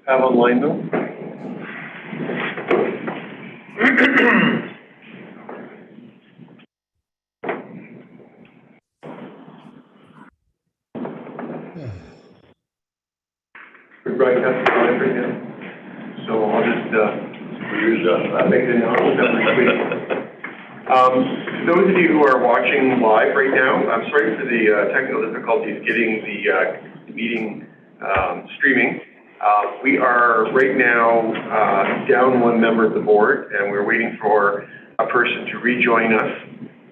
have online though? We're broadcasting live right now, so I'll just make the announcement that we're tweeting. Those of you who are watching live right now, I'm sorry for the technical difficulties getting the meeting streaming. We are right now down one member of the board, and we're waiting for a person to rejoin us,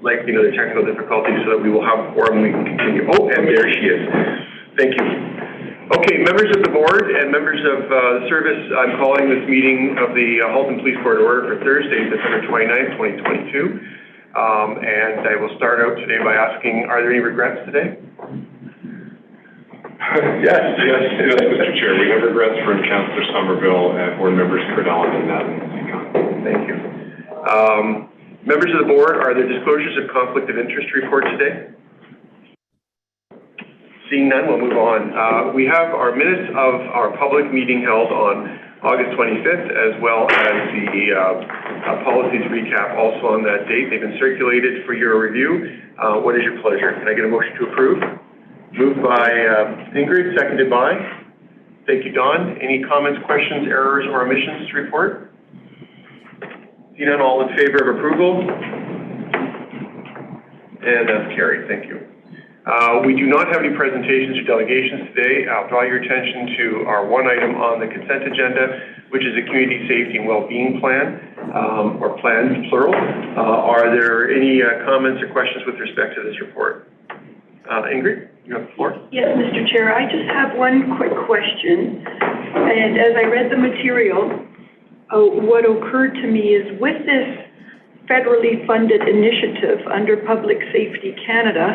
like the technical difficulties, so that we will have a quorum and we can continue. Oh, and there she is. Thank you. Okay, members of the board and members of the service, I'm calling this meeting of the Halton Police Board order for Thursday, December 29th, 2022. And I will start out today by asking, are there any regrets today? Yes, Mr. Chair. We have regrets from Councillor Somerville and board members Cordell and Madden. Thank you. Members of the board, are there disclosures of conflict of interest report today? Seeing none, we'll move on. We have our minutes of our public meeting held on August 25th, as well as the policies recap also on that date. They've been circulated for your review. What is your pleasure? Can I get a motion to approve? Moved by Ingrid, seconded by? Thank you, Don. Any comments, questions, errors, or omissions to report? Seeing none, all in favor of approval? And that's carried. Thank you. We do not have any presentations or delegations today. I'll draw your attention to our one item on the consent agenda, which is a community safety and well-being plan, or plans, plural. Are there any comments or questions with respect to this report? Ingrid, you have the floor. Yes, Mr. Chair, I just have one quick question. And as I read the material, what occurred to me is with this federally funded initiative under Public Safety Canada,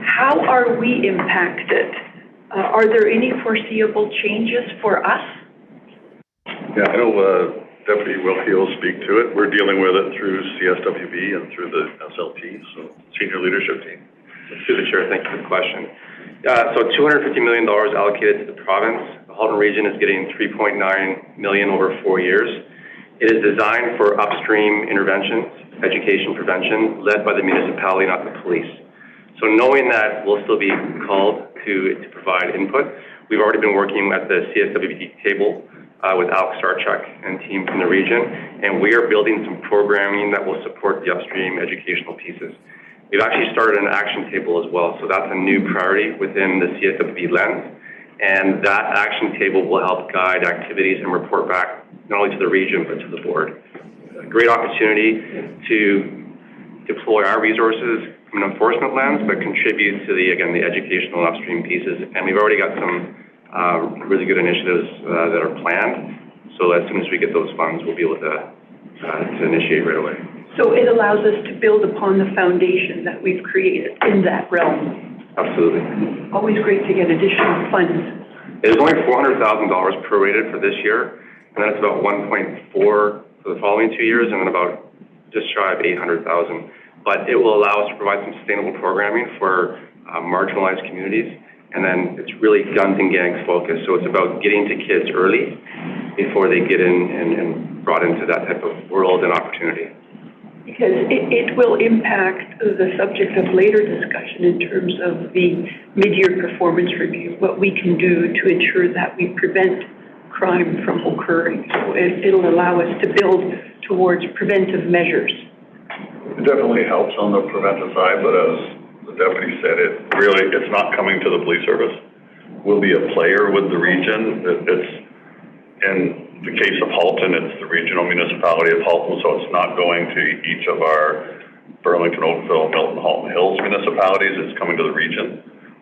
how are we impacted? Are there any foreseeable changes for us? Yeah, I know Deputy Wilkie will speak to it. We're dealing with it through CSWB and through the SLT, so senior leadership team. Through the chair, thank you for the question. So $250 million allocated to the province. The Halton region is getting $3.9 million over 4 years. It is designed for upstream interventions, education prevention, led by the municipality, not the police. So knowing that we'll still be called to provide input, we've already been working at the CSWB table with Alex Starchuk and team from the region, and we are building some programming that will support the upstream educational pieces. We've actually started an action table as well, so that's a new priority within the CSWB lens, and that action table will help guide activities and report back not only to the region but to the board. A great opportunity to deploy our resources from an enforcement lens, but contribute to the educational upstream pieces. And we've already got some really good initiatives that are planned. So as soon as we get those funds, we'll be able to initiate right away. So it allows us to build upon the foundation that we've created in that realm. Absolutely. Always great to get additional funds. It is only $400,000 prorated for this year, and then it's about 1.4 for the following 2 years, and then about just shy of 800,000. But it will allow us to provide some sustainable programming for marginalized communities. And then it's really guns and gangs focused. So it's about getting to kids early before they get in and brought into that type of world and opportunity. Because it will impact the subject of later discussion in terms of the mid-year performance review, what we can do to ensure that we prevent crime from occurring. So it'll allow us to build towards preventive measures. It definitely helps on the preventive side, but as the deputy said, it's not coming to the police service. We'll be a player with the region. It's in the case of Halton, it's the regional municipality of Halton, so it's not going to each of our Burlington, Oakville, Milton, Halton Hills municipalities. It's coming to the region.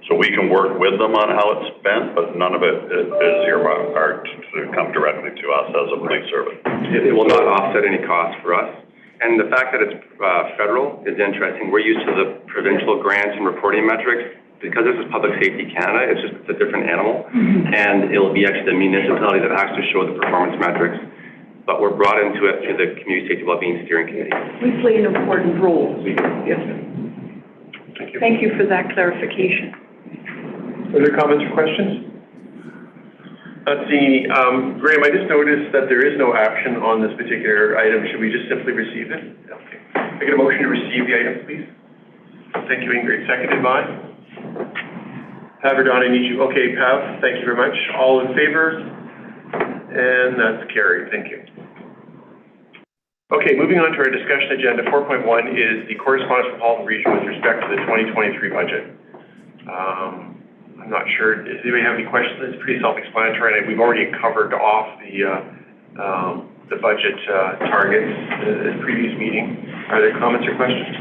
So we can work with them on how it's spent, but none of it is earmarked to come directly to us as a police service. It will not offset any costs for us. And the fact that it's federal is interesting. We're used to the provincial grants and reporting metrics. Because this is Public Safety Canada, it's a different animal. And it will be actually the municipality that has to show the performance metrics. But we're brought into it through the Community Safety Wellbeing Steering Committee. We play an important role. Yes. Thank you. Thank you for that clarification. Further comments or questions? Not seeing any. Graham, I just noticed that there is no action on this particular item. Should we just simply receive it? Okay. I get a motion to receive the item, please. Thank you, Ingrid. Seconded by? Pav or Don, I need you. Okay, Pav, thank you very much. All in favor? And that's carried. Thank you. Okay, moving on to our discussion agenda. 4.1 is the correspondence from Halton Region with respect to the 2023 budget. I'm not sure. Does anybody have any questions? It's pretty self-explanatory, and we've already covered off the budget targets in the previous meeting. Are there comments or questions?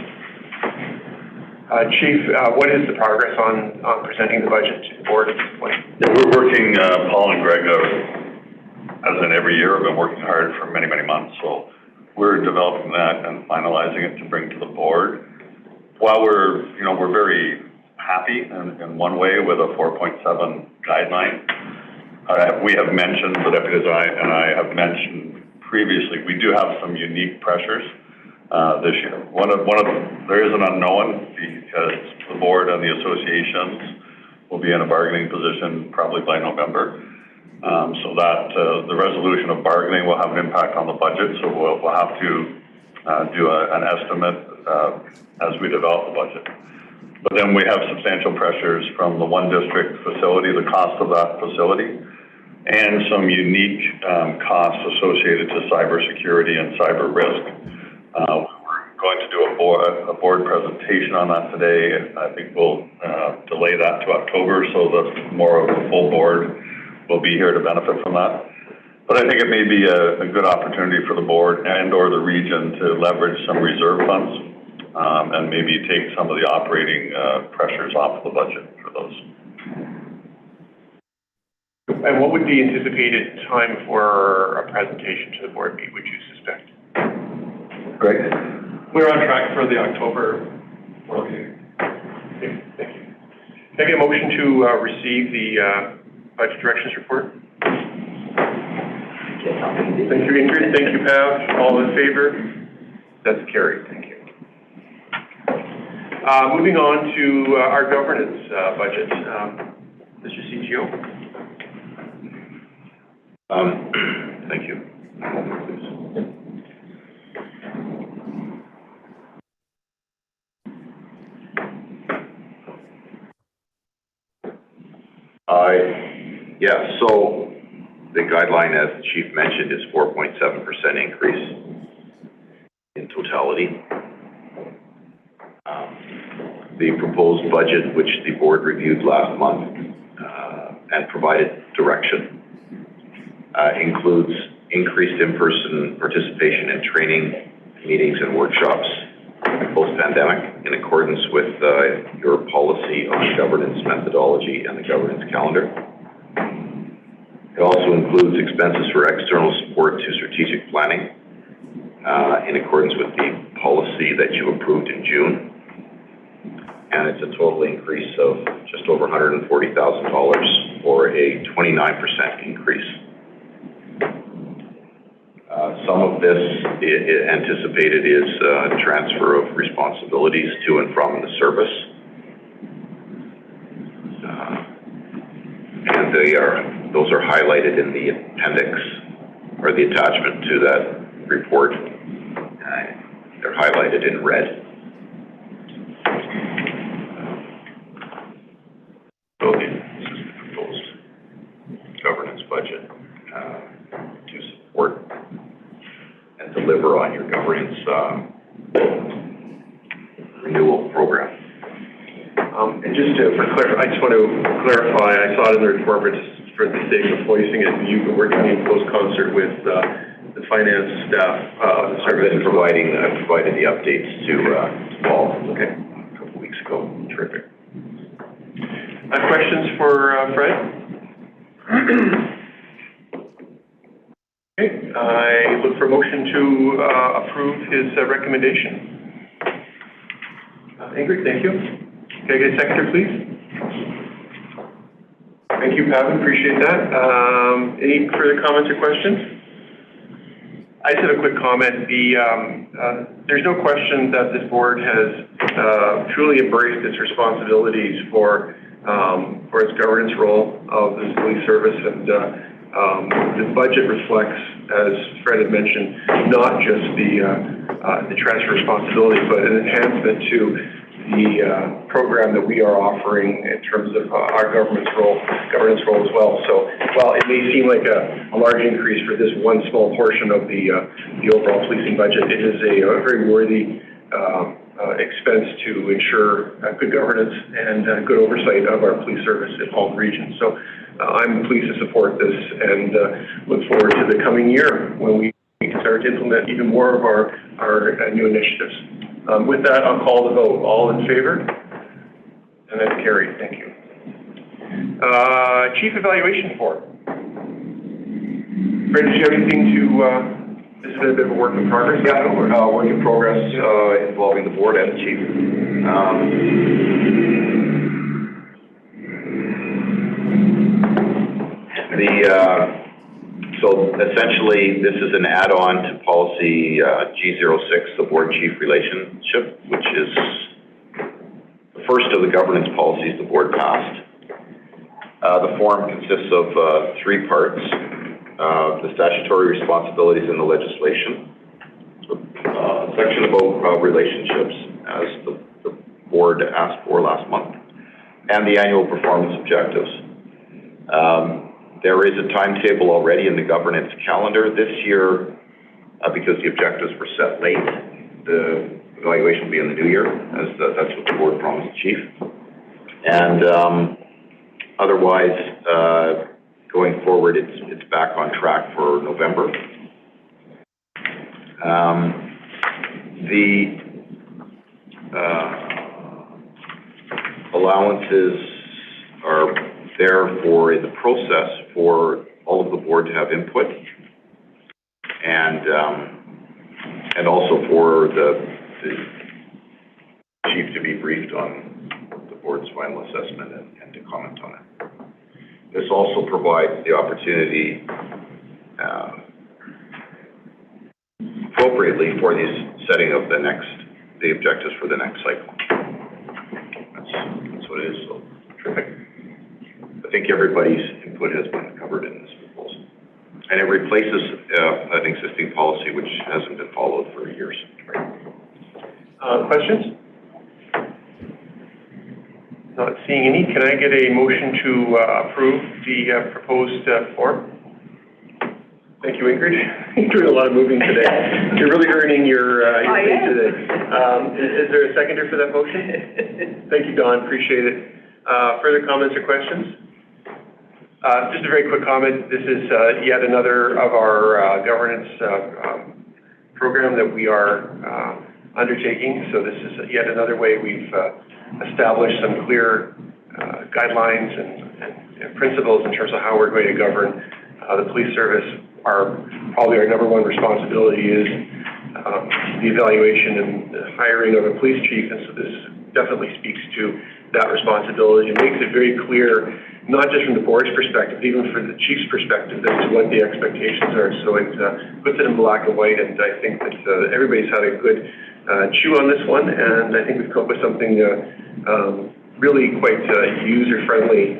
Chief, what is the progress on presenting the budget to the board at this point? Yeah, we're working, Paul and Greg, as in every year, have been working hard for many, many months. So we're developing that and finalizing it to bring to the board. While we're very happy in one way with a 4.7 guideline, we have mentioned, the deputy and I have mentioned previously, we do have some unique pressures this year. There is an unknown because the board and the associations will be in a bargaining position probably by November. So that the resolution of bargaining will have an impact on the budget. So we'll have to do an estimate as we develop the budget. But then we have substantial pressures from the one district facility, the cost of that facility, and some unique costs associated to cybersecurity and cyber risk. We're going to do a board presentation on that today. I think we'll delay that to October so that more of the full board will be here to benefit from that. But I think it may be a good opportunity for the board and or the region to leverage some reserve funds and maybe take some of the operating pressures off of the budget for those. And what would the anticipated time for a presentation to the board be, would you suspect? Greg? We're on track for the October board meeting. Okay, thank you. Can I get a motion to receive the budget directions report? Thank you, Ingrid. Thank you, Pav. All in favor? That's carried. Thank you. Moving on to our governance budget. Mr. CGO. Thank you. So the guideline, as the chief mentioned, is 4.7% increase in totality. The proposed budget, which the board reviewed last month and provided direction, includes increased in-person participation in training, meetings, and workshops post-pandemic in accordance with your policy on governance methodology and the governance calendar. It also includes expenses for external support to strategic planning in accordance with the policy that you approved in June. And it's a total increase of just over $140,000 or a 29% increase. Some of this anticipated is transfer of responsibilities to and from the service. And those are highlighted in the appendix or the attachment to that report. They're highlighted in red. So this is the proposed governance budget to support and deliver on your governance renewal program. And just I just want to clarify, I saw it in the report, but just for the sake of voicing it, you've been working in close concert with the finance staff. I've been provided the updates to Paul a couple weeks ago. Terrific. Questions for Fred? Okay, I look for a motion to approve his recommendation. Ingrid, thank you. Can I get a seconder, please? Thank you, Pavan. Appreciate that. Any further comments or questions? I just have a quick comment. There's no question that this board has truly embraced its responsibilities for its governance role of this police service, and The budget reflects, as Fred had mentioned, not just the transfer responsibility, but an enhancement to the program that we are offering in terms of our governance role as well. So while it may seem like a large increase for this one small portion of the overall policing budget, it is a very worthy expense to ensure good governance and good oversight of our police service in Halton Region. So I'm pleased to support this and look forward to the coming year when we can start to implement even more of our new initiatives. With that, I'll call the vote. All in favor? And that's carried. Thank you. Chief Evaluation Form. Fred, did you have anything to... This has been a bit of a work in progress? Yeah, work in progress involving the board and the chief. So essentially, this is an add-on to policy G06, the board chief relationship, which is the first of the governance policies the board passed. The form consists of 3 parts. The statutory responsibilities in the legislation, a section about relationships, as the board asked for last month, and the annual performance objectives. There is a timetable already in the governance calendar this year, because the objectives were set late. The evaluation will be in the new year, as that's what the board promised the chief. And otherwise, going forward, it's back on track for November. The allowances are there for the process for all of the board to have input, and also for the chief to be briefed on the board's final assessment and to comment on it. This also provides the opportunity appropriately for the setting of the objectives for the next cycle. That's what it is. So terrific. I think everybody's input has been covered in this proposal. And it replaces an existing policy which hasn't been followed for years. Questions? Not seeing any. Can I get a motion to approve the proposed form? Thank you, Ingrid. You're doing a lot of moving today. You're really earning your thing today. Is there a seconder for that motion? Thank you, Don. Appreciate it. Further comments or questions? Just a very quick comment. This is yet another of our governance program that we are undertaking. So this is yet another way we've established some clear guidelines and principles in terms of how we're going to govern the police service. Probably our number one responsibility is the evaluation and the hiring of a police chief, and so this definitely speaks to that responsibility. It makes it very clear, not just from the board's perspective, even for the chief's perspective, as to what the expectations are. So it puts it in black and white, and I think that everybody's had a good chew on this one, and I think we've come up with something really quite user-friendly,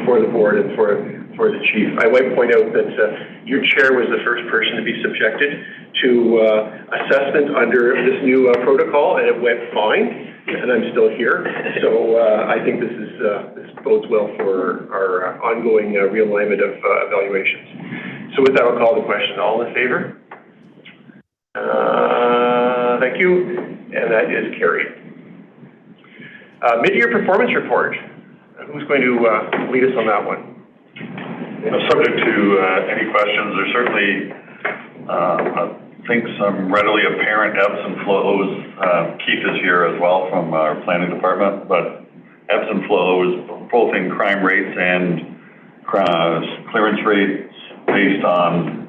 for the board and for the chief. I might point out that your chair was the first person to be subjected to assessment under this new protocol, and it went fine, and I'm still here. So I think this bodes well for our ongoing realignment of evaluations. So with that, I'll call the question. All in favor? Thank you, and that is carried. Mid-year performance report. Who's going to lead us on that one? Subject to any questions, there's certainly, I think, some readily apparent ebbs and flows. Keith is here as well from our planning department, but ebbs and flows both in crime rates and clearance rates based on,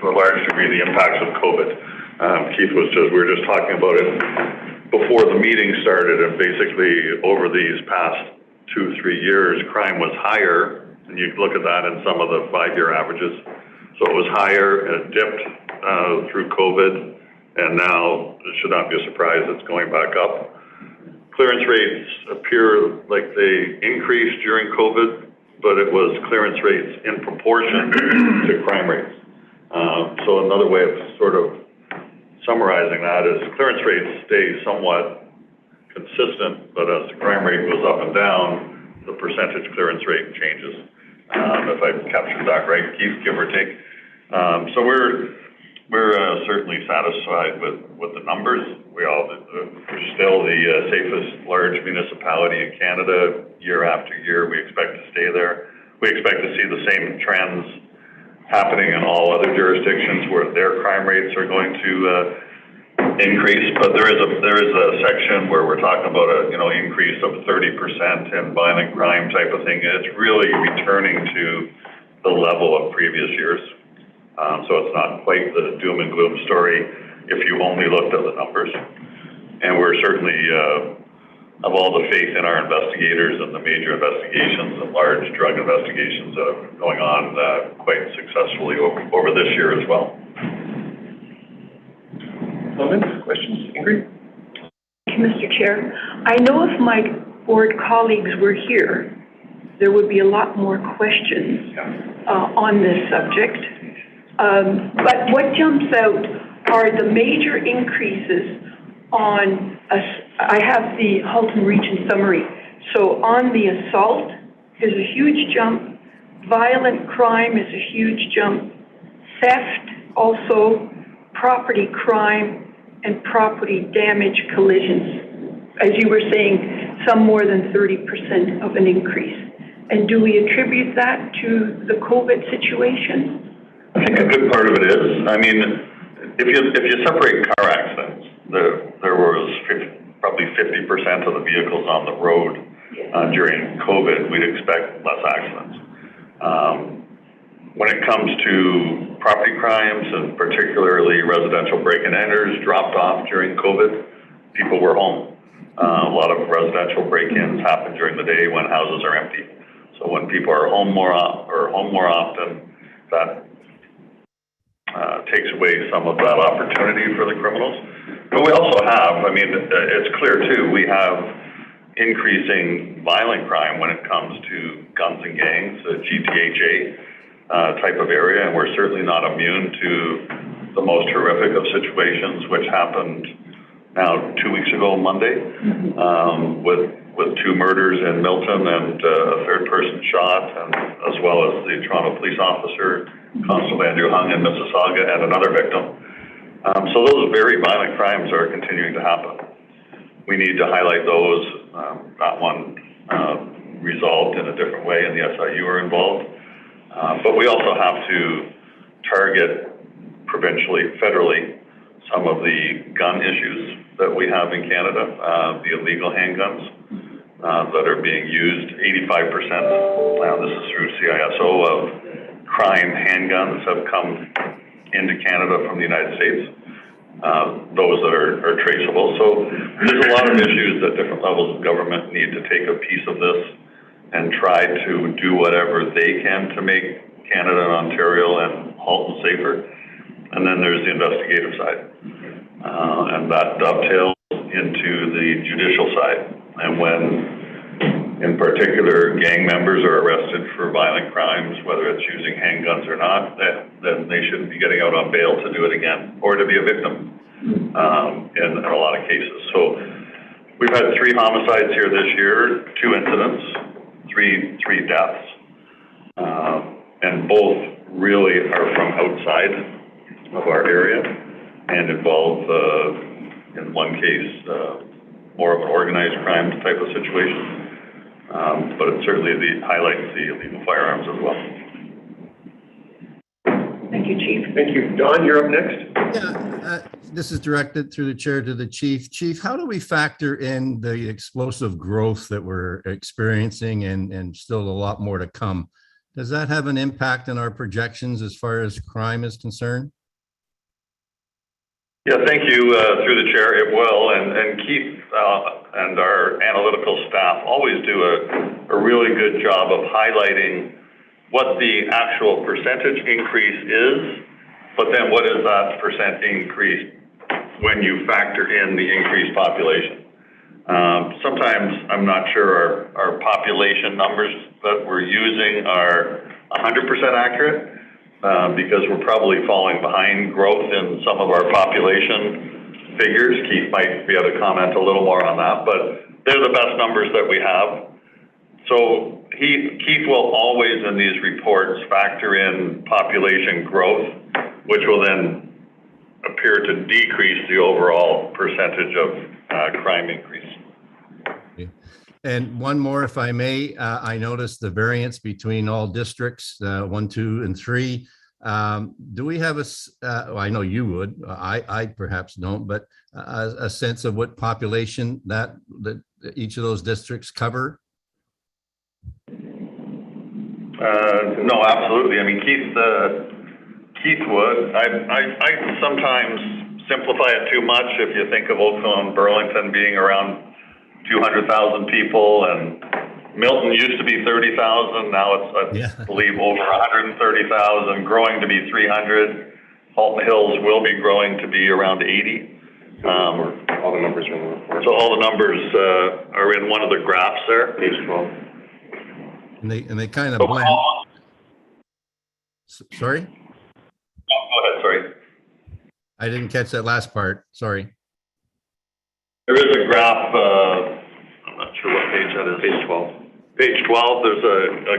to a large degree, the impacts of COVID. Keith we were just talking about it before the meeting started, and basically over these past 2-3 years, crime was higher, and you look at that in some of the 5-year averages. So it was higher, and it dipped through COVID, and now it should not be a surprise it's going back up. Clearance rates appear like they increased during COVID, but it was clearance rates in proportion to crime rates. So another way of sort of summarizing that is clearance rates stay somewhat consistent, but as the crime rate goes up and down, the percentage clearance rate changes. If I captured that right, Keith, give or take. So we're certainly satisfied with the numbers. We're still the safest large municipality in Canada year after year. We expect to stay there. We expect to see the same trends happening in all other jurisdictions where their crime rates are going to increase. But there is a section where we're talking about a increase of 30% in violent crime type of thing. It's really returning to the level of previous years. So it's not quite the doom and gloom story if you only looked at the numbers. And we're certainly have all the faith in our investigators and the major investigations and large drug investigations that are going on quite successfully over this year as well. Comments, questions, Ingrid? Thank you, Mr. Chair. I know if my board colleagues were here, there would be a lot more questions on this subject. But what jumps out are the major increases on, I have the Halton Region summary. So on the assault, there's a huge jump. Violent crime is a huge jump. Theft also, property crime, and property damage collisions. As you were saying, some more than 30% of an increase. And do we attribute that to the COVID situation? I think a good part of it is. I mean, if you separate car accidents, there was probably 50% of the vehicles on the road during COVID. We'd expect less accidents. When it comes to property crimes and particularly residential break-and enters dropped off during COVID, people were home. A lot of residential break-ins happen during the day when houses are empty. So when people are home more often, that takes away some of that opportunity for the criminals. But we also have, I mean, it's clear too, we have increasing violent crime when it comes to guns and gangs, GTHA type of area, and we're certainly not immune to the most horrific of situations, which happened now 2 weeks ago Monday, with 2 murders in Milton and a third person shot, and as well as the Toronto police officer, Constable Andrew Hung in Mississauga, and another victim. So those very violent crimes are continuing to happen. We need to highlight those. That one resolved in a different way, and the SIU are involved. But we also have to target provincially, federally, some of the gun issues that we have in Canada, the illegal handguns that are being used. 85%, now this is through CISO, of crime handguns have come into Canada from the United States, those that are traceable. So there's a lot of issues that different levels of government need to take a piece of this and try to do whatever they can to make Canada and Ontario and Halton safer. And then there's the investigative side. And that dovetails into the judicial side. And when, in particular, gang members are arrested for violent crimes, whether it's using handguns or not, then they shouldn't be getting out on bail to do it again, or to be a victim in a lot of cases. So we've had 3 homicides here this year, 2 incidents, three deaths, and both really are from outside of our area and involve, in one case, more of an organized crime type of situation. But it certainly highlights the illegal firearms as well. Thank you, Chief. Thank you. Don, you're up next. Yeah, this is directed through the chair to the chief. Chief, how do we factor in the explosive growth that we're experiencing and still a lot more to come? Does that have an impact on our projections as far as crime is concerned? Yeah, thank you, through the chair, it will. And Keith and our analytical staff always do a really good job of highlighting what the actual percentage increase is, but then what is that percent increase when you factor in the increased population. Sometimes I'm not sure our population numbers that we're using are 100% accurate, because we're probably falling behind growth in some of our population figures. Keith might be able to comment a little more on that, but they're the best numbers that we have. So Keith will always in these reports factor in population growth, which will then appear to decrease the overall percentage of crime increase. And one more, if I may, I noticed the variance between all districts, 1, 2, and 3. Do we have well, I know you would, I perhaps don't, but a sense of what population that each of those districts cover? No, absolutely. I mean, Keith would. I sometimes simplify it too much. If you think of Oakville and Burlington being around 200,000 people, and Milton used to be 30,000. Now it's, I believe, over 130,000, growing to be 300. Halton Hills will be growing to be around 80. All the numbers are in the report. So all the numbers are in one of the graphs there. Page 12. And they kind of blend. Sorry? Oh, go ahead, sorry. I didn't catch that last part. Sorry. There is a graph, I'm not sure what page that is. Page 12. Page 12, there's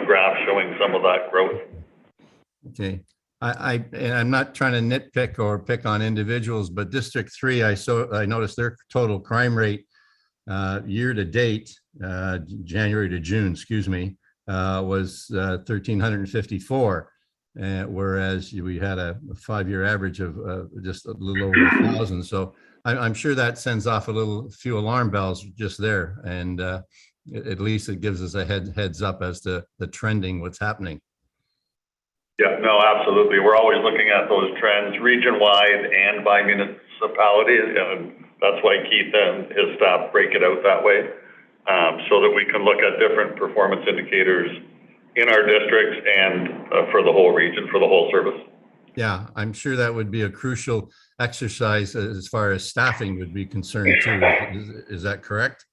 a graph showing some of that growth. Okay. And I'm not trying to nitpick or pick on individuals, but District 3, I noticed their total crime rate year to date, January to June, excuse me, was 1,354. Whereas we had a 5-year average of just a little over 1,000. So I'm sure that sends off a few alarm bells just there. And at least it gives us a heads up as to the trending, what's happening. Yeah, no, absolutely. We're always looking at those trends region-wide and by municipality. And that's why Keith and his staff break it out that way, so that we can look at different performance indicators in our districts and for the whole region, for the whole service. Yeah, I'm sure that would be a crucial exercise as far as staffing would be concerned too. Is that correct?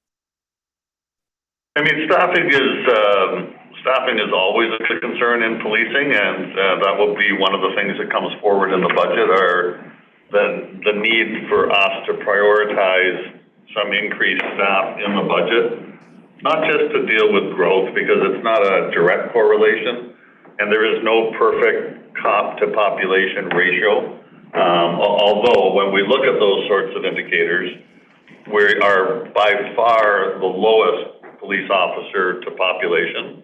I mean, staffing is always a big concern in policing, and that will be one of the things that comes forward in the budget, are the need for us to prioritize some increased staff in the budget, not just to deal with growth, because it's not a direct correlation, and there is no perfect cop to population ratio. Although when we look at those sorts of indicators, we are by far the lowest police officer to population,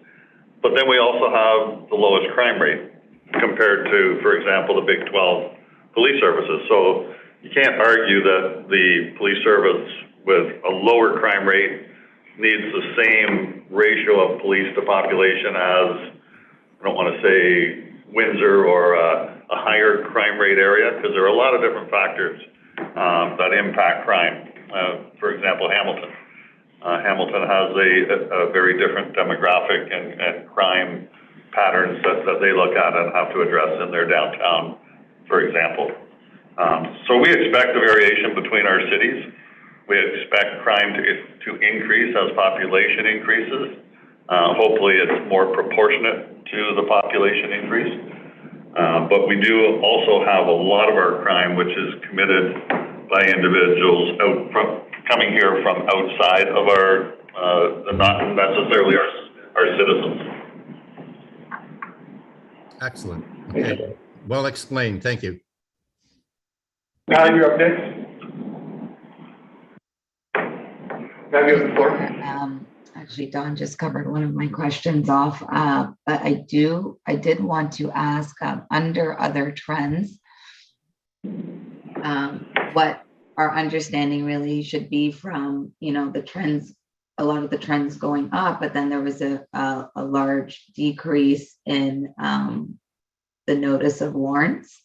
but then we also have the lowest crime rate compared to, for example, the Big 12 police services. So you can't argue that the police service with a lower crime rate needs the same ratio of police to population as, I don't want to say Windsor or a higher crime rate area, because there are a lot of different factors that impact crime. For example, Hamilton. Hamilton has a very different demographic and crime patterns that they look at and have to address in their downtown, for example. So we expect a variation between our cities. We expect crime to increase as population increases. Hopefully it's more proportionate to the population increase. But we do also have a lot of our crime which is committed by individuals coming here from outside of our, not necessarily our citizens. Excellent. Okay. Well explained. Thank you. Now you're up next. Now you have the floor. Actually, Don just covered one of my questions off, but I did want to ask, under other trends, what our understanding really should be from, the trends, a lot of the trends going up, but then there was a large decrease in the notice of warrants.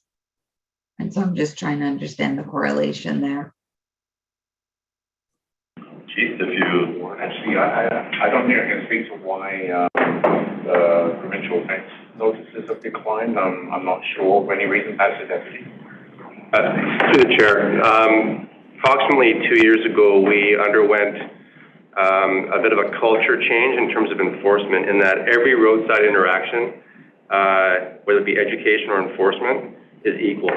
And so I'm just trying to understand the correlation there. Keith, if you... Actually, I don't think I can speak to why provincial offense notices have declined. I'm not sure of any reason. That's the deputy. Through the chair. Approximately 2 years ago, we underwent a bit of a culture change in terms of enforcement in that every roadside interaction, whether it be education or enforcement, is equal.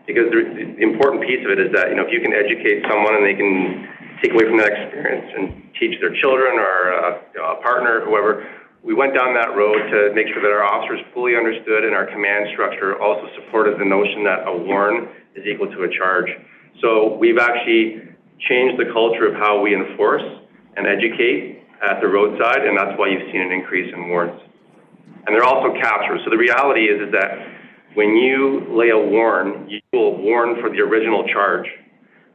Because the important piece of it is that, if you can educate someone and they can take away from that experience and teach their children or a partner, whoever, we went down that road to make sure that our officers fully understood and our command structure also supported the notion that a warn is equal to a charge. So we've actually changed the culture of how we enforce and educate at the roadside, and that's why you've seen an increase in warrants. And they're also captured. So the reality is that when you lay a warn, you will warn for the original charge,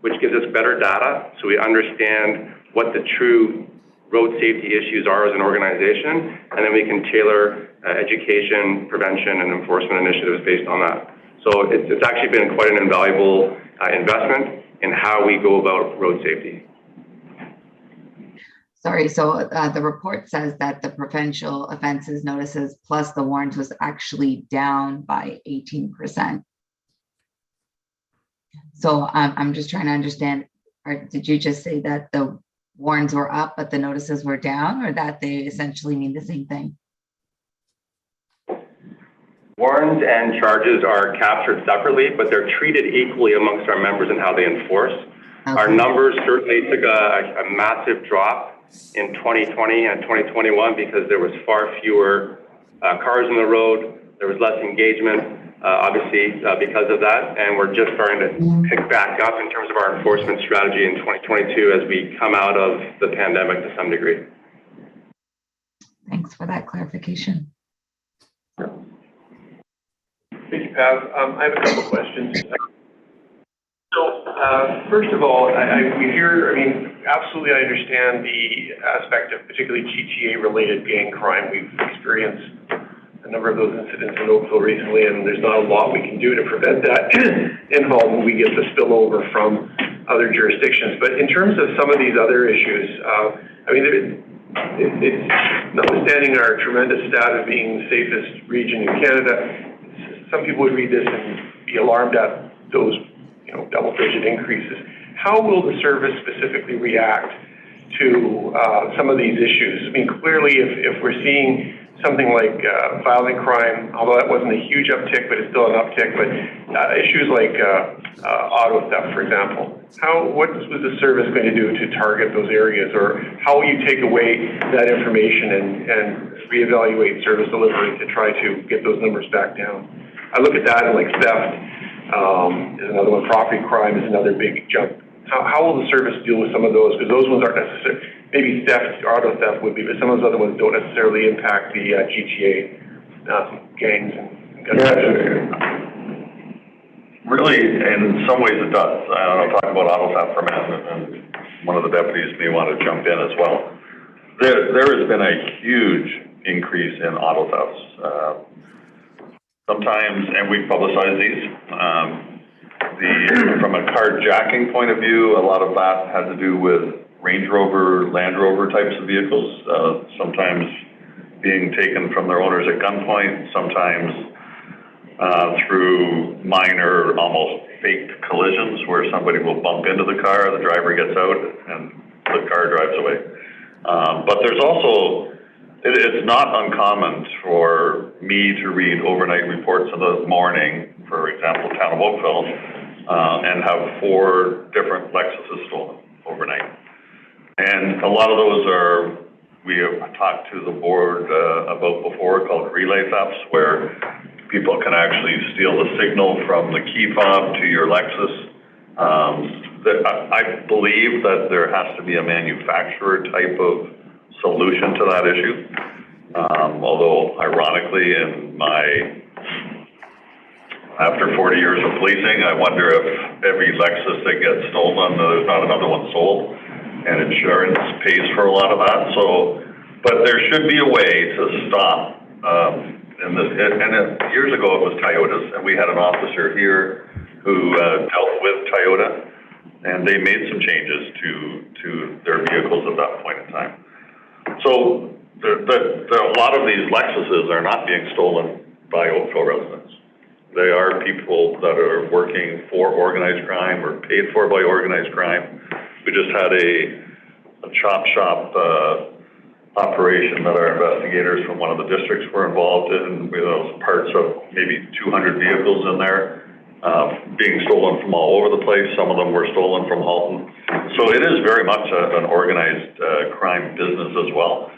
which gives us better data so we understand what the true road safety issues are as an organization, and then we can tailor education, prevention, and enforcement initiatives based on that. So it's actually been quite an invaluable investment in how we go about road safety. Sorry, so the report says that the provincial offenses notices plus the warrants was actually down by 18%. So I'm just trying to understand, did you just say that the warrants were up, but the notices were down, or that they essentially mean the same thing? Warrants and charges are captured separately, but they're treated equally amongst our members in how they enforce. Okay. Our numbers certainly took a massive drop in 2020 and 2021 because there was far fewer cars on the road, there was less engagement, obviously because of that, and we're just starting to pick back up in terms of our enforcement strategy in 2022 as we come out of the pandemic to some degree. Thanks for that clarification. Thank you, Pav. I have a couple questions. So, first of all, absolutely I understand the aspect of particularly GTA-related gang crime. We've experienced a number of those incidents in Oakville recently, and there's not a lot we can do to prevent that in Halton. We get the spillover from other jurisdictions. But in terms of some of these other issues, it's notwithstanding our tremendous stat of being the safest region in Canada, some people would read this and be alarmed at those double-digit increases. How will the service specifically react to some of these issues? I mean, clearly, if we're seeing something like violent crime, although that wasn't a huge uptick, but it's still an uptick, but issues like auto theft, for example, what was the service going to do to target those areas? Or how will you take away that information and reevaluate service delivery to try to get those numbers back down? I look at that and like theft is another one. Property crime is another big jump. How will the service deal with some of those? Because those ones aren't necessarily, maybe theft, auto theft would be, but some of those other ones don't necessarily impact the GTA gangs. Really, in some ways it does. I'll talk about auto theft for a minute, and one of the deputies may want to jump in as well. There has been a huge increase in auto thefts. Sometimes, and we publicize these, from a carjacking point of view, a lot of that had to do with Range Rover, Land Rover types of vehicles, sometimes being taken from their owners at gunpoint, sometimes through minor, almost faked collisions where somebody will bump into the car, the driver gets out, and the car drives away. But there's also, it's not uncommon for me to read overnight reports in the morning, for example, town of Oakville, and have 4 different Lexuses stolen overnight. And a lot of those are, we have talked to the board about before, called relay thefts, where people can actually steal the signal from the key fob to your Lexus. I believe that there has to be a manufacturer type of solution to that issue. Although, ironically, after 40 years of policing, I wonder if every Lexus that gets stolen, there's not another one sold, and insurance pays for a lot of that. So, but there should be a way to stop. Years ago it was Toyotas, and we had an officer here who dealt with Toyota, and they made some changes to their vehicles at that point in time. So a lot of these Lexuses are not being stolen by Oakville residents. They are people that are working for organized crime or paid for by organized crime. We just had chop shop, operation that our investigators from one of the districts were involved in. We have parts of maybe 200 vehicles in there, being stolen from all over the place. Some of them were stolen from Halton. So it is very much an organized crime business as well.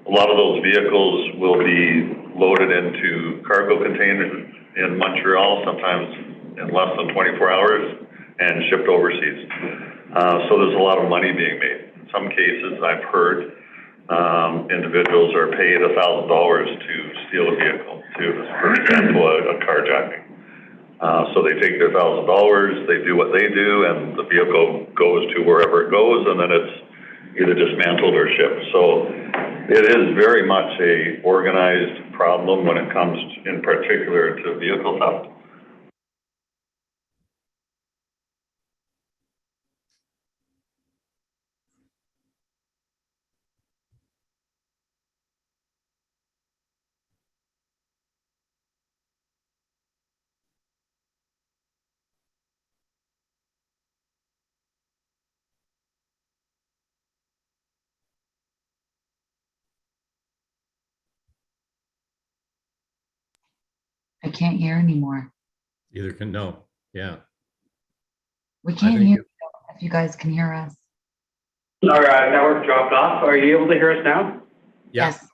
A lot of those vehicles will be loaded into cargo containers in Montreal, sometimes in less than 24 hours, and shipped overseas. So there's a lot of money being made. In some cases, I've heard individuals are paid $1,000 to steal a vehicle, for example, a carjacking. So they take their $1,000, they do what they do, and the vehicle goes to wherever it goes, and then it's either dismantled or shipped. So it is very much a organized problem when it comes in particular to vehicle theft. I can't hear anymore. Either can, no, yeah. We I can't think hear if you guys can hear us. Our network dropped off. Are you able to hear us now? Yeah. Yes.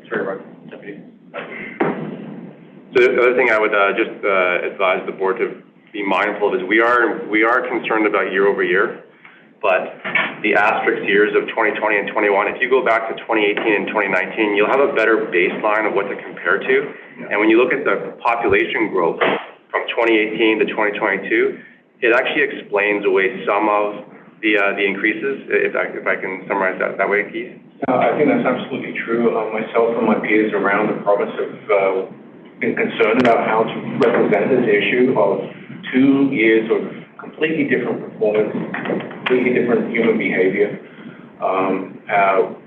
Sorry about that. So the other thing I would just advise the board to be mindful of is we are concerned about year over year, but the asterisk years of 2020 and 21, if you go back to 2018 and 2019, you'll have a better baseline of what to compare to. And when you look at the population growth from 2018 to 2022, it actually explains away some of the increases, if I can summarize that way, Keith. I think that's absolutely true. Myself and my peers around the province have been concerned about how to represent this issue of 2 years of completely different performance, completely different human behavior,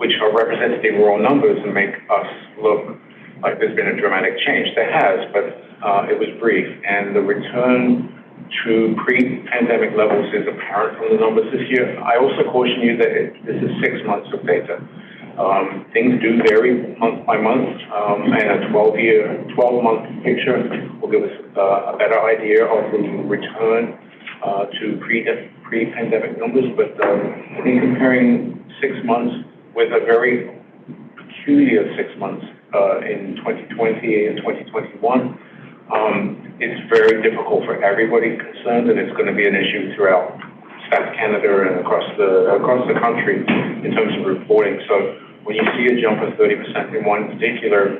which are represented in raw numbers and make us look like there's been a dramatic change. There has, but it was brief. And the return to pre-pandemic levels is apparent from the numbers this year. I also caution you that this is 6 months of data. Things do vary month by month, and a 12-month picture will give us a better idea of the return to pre-pandemic numbers. But I think comparing 6 months with a very peculiar 6 months in 2020 and 2021, it's very difficult for everybody concerned, and it's going to be an issue throughout Stats Canada and across the country in terms of reporting. So when you see a jump of 30% in one particular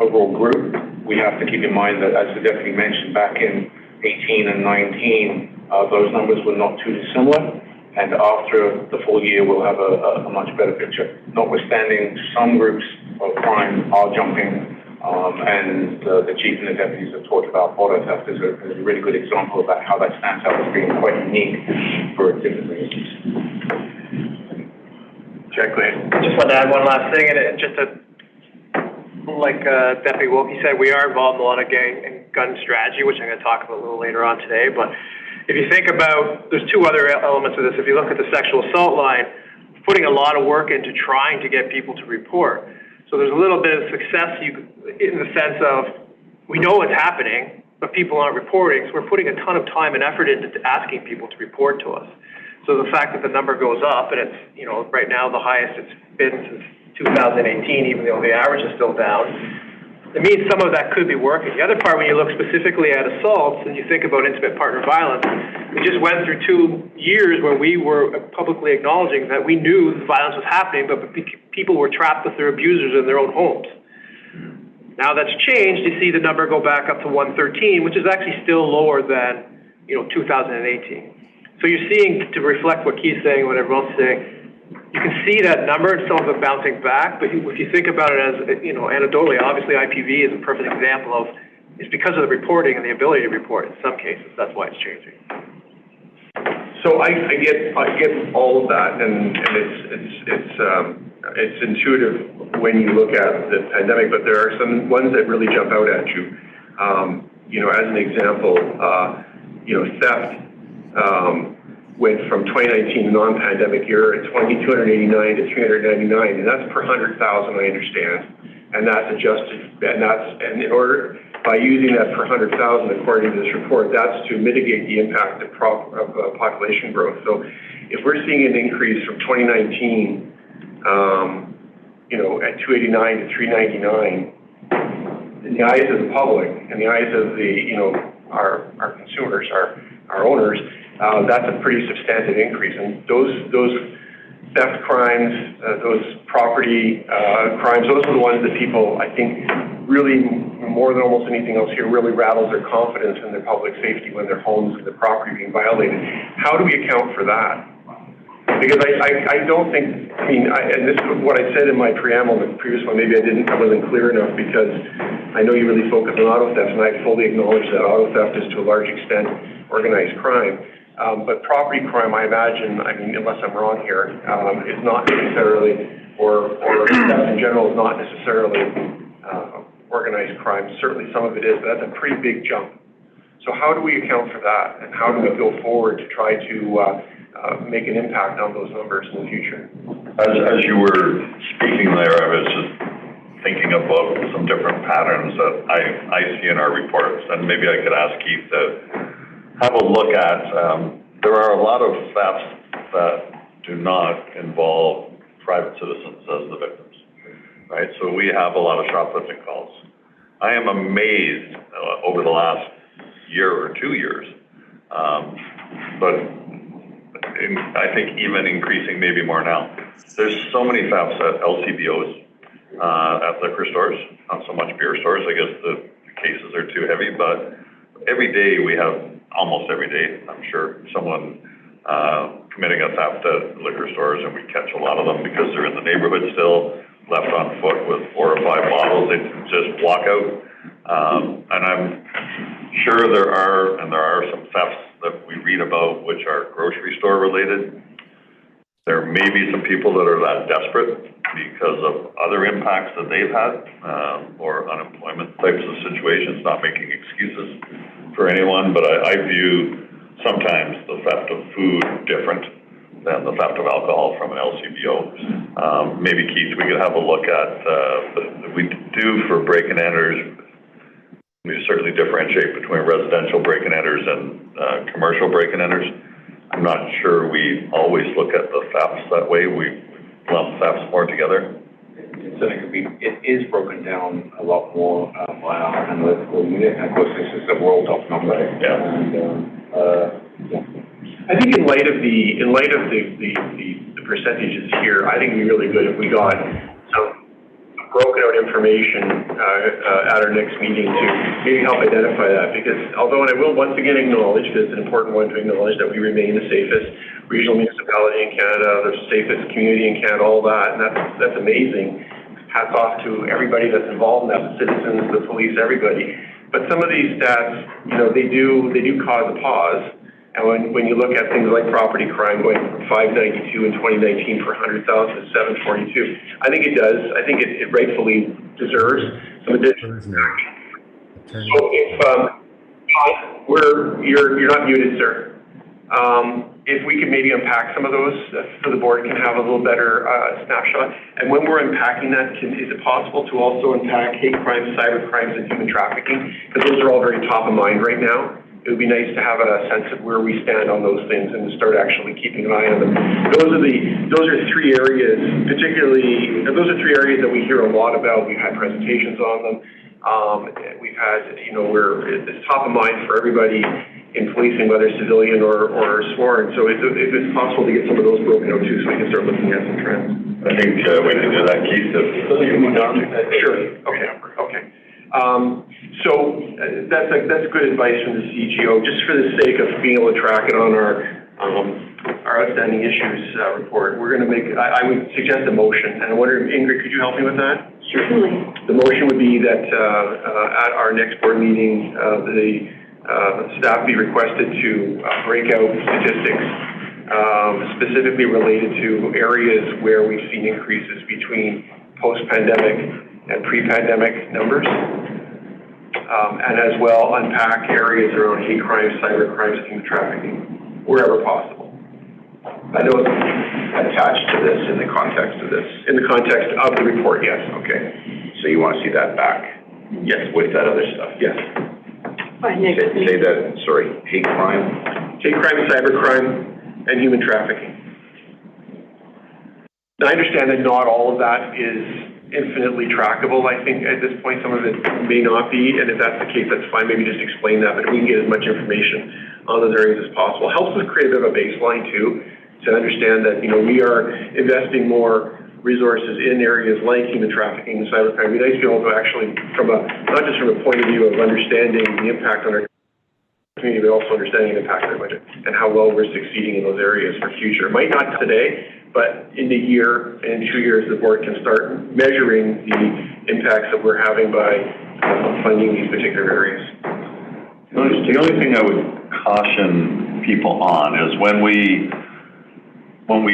overall group, we have to keep in mind that, as the deputy mentioned, back in 18 and 19, those numbers were not too dissimilar. And after the full year, we'll have a much better picture. Notwithstanding, some groups of crime are jumping, and the chief and the deputies have talked about auto theft as a really good example about how that stands out as being quite unique for different reasons. Exactly. I just wanted to add one last thing, and just to, like Deputy Wilkie said, we are involved in a lot of gang and gun strategy, which I'm going to talk about a little later on today. But if you think about, there's 2 other elements of this. If you look at the sexual assault line, putting a lot of work into trying to get people to report. So there's a little bit of success in the sense of we know what's happening, but people aren't reporting. So we're putting a ton of time and effort into asking people to report to us. So the fact that the number goes up, and it's, right now the highest it's been since 2018, even though the average is still down, it means some of that could be working. The other part, when you look specifically at assaults and you think about intimate partner violence, we just went through 2 years where we were publicly acknowledging that we knew the violence was happening, but people were trapped with their abusers in their own homes. Now that's changed. You see the number go back up to 113, which is actually still lower than 2018. So you're seeing, to reflect what Keith's saying, what everyone's saying, you can see that number and some of it bouncing back, but if you think about it as, anecdotally, obviously IPV is a perfect example of, it's because of the reporting and the ability to report in some cases. That's why it's changing. So I get all of that, and it's intuitive when you look at the pandemic, but there are some ones that really jump out at you. As an example, theft went from 2019, non-pandemic year, at 289 to 399, and that's per 100,000, I understand. And that's adjusted, and in order, by using that per 100,000, according to this report, that's to mitigate the impact of population growth. So if we're seeing an increase from 2019, at 289 to 399, in the eyes of the public, in the eyes of the, our consumers, our owners, that's a pretty substantive increase. And those theft crimes, those property crimes, those are the ones that people, I think, really, more than almost anything else here, really rattles their confidence in their public safety when their homes and their property are being violated. How do we account for that? Because I don't think, and this is what I said in my preamble, the previous one, maybe I wasn't clear enough, because I know you really focus on auto theft, and I fully acknowledge that auto theft is to a large extent organized crime. But property crime, I imagine, unless I'm wrong here, is not necessarily, or theft in general is not necessarily organized crime. Certainly some of it is, but that's a pretty big jump. So how do we account for that, and how do we go forward to try to make an impact on those numbers in the future? As you were speaking there, I was just thinking about some different patterns that I see in our reports, and maybe I could ask Keith to have a look at. There are a lot of thefts that do not involve private citizens as the victims, right? So we have a lot of shoplifting calls. I am amazed over the last year or 2 years, but I think even increasing maybe more now. There's so many thefts at LCBOs, at liquor stores, not so much beer stores. I guess the cases are too heavy, but every day we have, almost every day, I'm sure, someone committing a theft at liquor stores, and we catch a lot of them because they're in the neighborhood still, left on foot with 4 or 5 bottles. They just walk out. And I'm sure there are some thefts that we read about which are grocery store related. There may be some people that are that desperate because of other impacts that they've had, or unemployment types of situations, not making excuses for anyone, but I view sometimes the theft of food different than the theft of alcohol from an LCBO. Maybe Keith, we could have a look at, we do for break-and-enters. We certainly differentiate between residential break-and-enters and commercial break-and-enters. I'm not sure we always look at the thefts that way. We lump thefts more together. It is broken down a lot more by our analytical unit. And of course, this is a world of number. Yeah. I think in light of the percentages here, I think it'd be really good if we got some broken out information at our next meeting to maybe help identify that, because although, and I will once again acknowledge, because it's an important one to acknowledge, that we remain the safest regional municipality in Canada, the safest community in Canada, all that, and that's amazing. Hats off to everybody that's involved in that, the citizens, the police, everybody. But some of these stats, they do cause a pause. And when you look at things like property crime going from 592 in 2019 per 100,000 to 742, I think it does. I think it rightfully deserves some additional. So if you're not muted, sir. If we could maybe unpack some of those so the board can have a little better snapshot. And when we're unpacking that, is it possible to also unpack hate crimes, cyber crimes, and human trafficking? Because those are all very top of mind right now. It would be nice to have a sense of where we stand on those things and to start actually keeping an eye on them. Those are 3 areas, particularly, those are 3 areas that we hear a lot about. We've had presentations on them. We've had, it's top of mind for everybody in policing, whether civilian or sworn. So if it's possible to get some of those broken out too, so we can start looking at some trends. I think we can do that, Keith. Sure. Okay. So that's good advice from the CGO. Just for the sake of being able to track it on our outstanding issues report, we're going to make. I would suggest a motion, and I wonder, Ingrid, could you help me with that? Certainly. The motion would be that at our next board meeting, the staff be requested to break out statistics specifically related to areas where we've seen increases between post-pandemic and pre-pandemic numbers, and as well unpack areas around hate crimes, cyber crimes, and human trafficking, wherever possible. I know it's attached to this in the context of this. in the context of the report, yes. Okay, so you want to see that back? Yes. With that other stuff? Yes. By next Say meeting. that, sorry, hate crime? Hate crime, cybercrime, and human trafficking. Now, I understand that not all of that is infinitely trackable. I think at this point, some of it may not be, and if that's the case, that's fine. Maybe just explain that, but if we can get as much information on those areas as possible. Helps us create a bit of a baseline too, to understand that, we are investing more resources in areas like human trafficking and cybercrime. It'd be nice to be able to actually, not just from a point of view of understanding the impact on our community, but also understanding the impact on our budget and how well we're succeeding in those areas for future. It might not today, but in the year and 2 years, the board can start measuring the impacts that we're having by funding these particular areas. The only thing I would caution people on is when we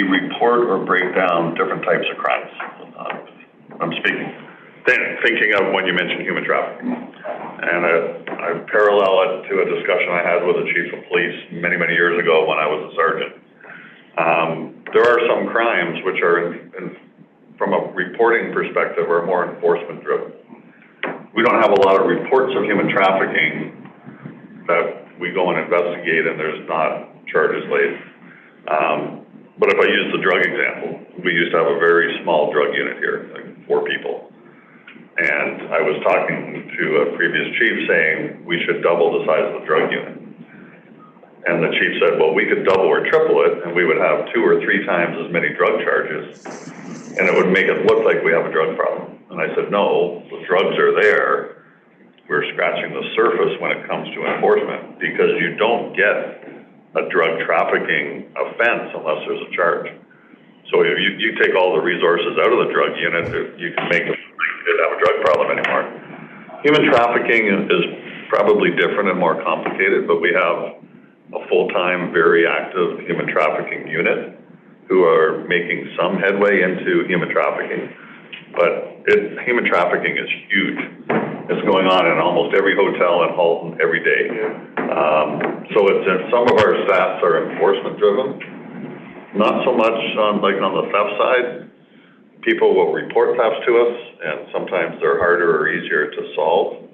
report or break down different types of crimes. I'm thinking of when you mentioned human trafficking. And I parallel it to a discussion I had with the chief of police many, many years ago when I was a sergeant. There are some crimes which are, from a reporting perspective, are more enforcement driven. We don't have a lot of reports of human trafficking that we go and investigate and there's not charges laid. But if I use the drug example, we used to have a very small drug unit here, like 4 people. And I was talking to a previous chief saying we should double the size of the drug unit. And the chief said, well, we could double or triple it and we would have 2 or 3 times as many drug charges and it would make it look like we have a drug problem. And I said, no, the drugs are there. We're scratching the surface when it comes to enforcement because you don't get a drug trafficking offense unless there's a charge. So if you take all the resources out of the drug unit, you can make them have a drug problem anymore. Human trafficking is probably different and more complicated, but we have a full-time, very active human trafficking unit who are making some headway into human trafficking. But human trafficking is huge. It's going on in almost every hotel in Halton every day. So some of our stats are enforcement driven, not so much on the theft side. People will report thefts to us, and sometimes they're harder or easier to solve.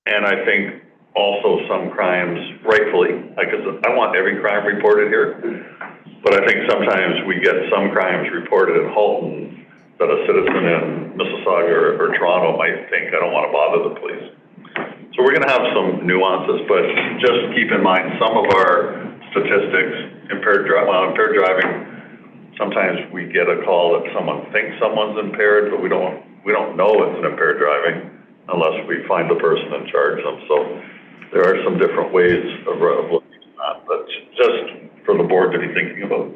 And I think also some crimes, rightfully, I want every crime reported here, but I think sometimes we get some crimes reported in Halton that a citizen in Mississauga or Toronto might think, I don't want to bother the police. So we're going to have some nuances, but just keep in mind some of our statistics, impaired driving, sometimes we get a call that someone thinks someone's impaired, but we don't know it's an impaired driving unless we find the person and charge them. So there are some different ways of looking at that, but just for the board to be thinking about.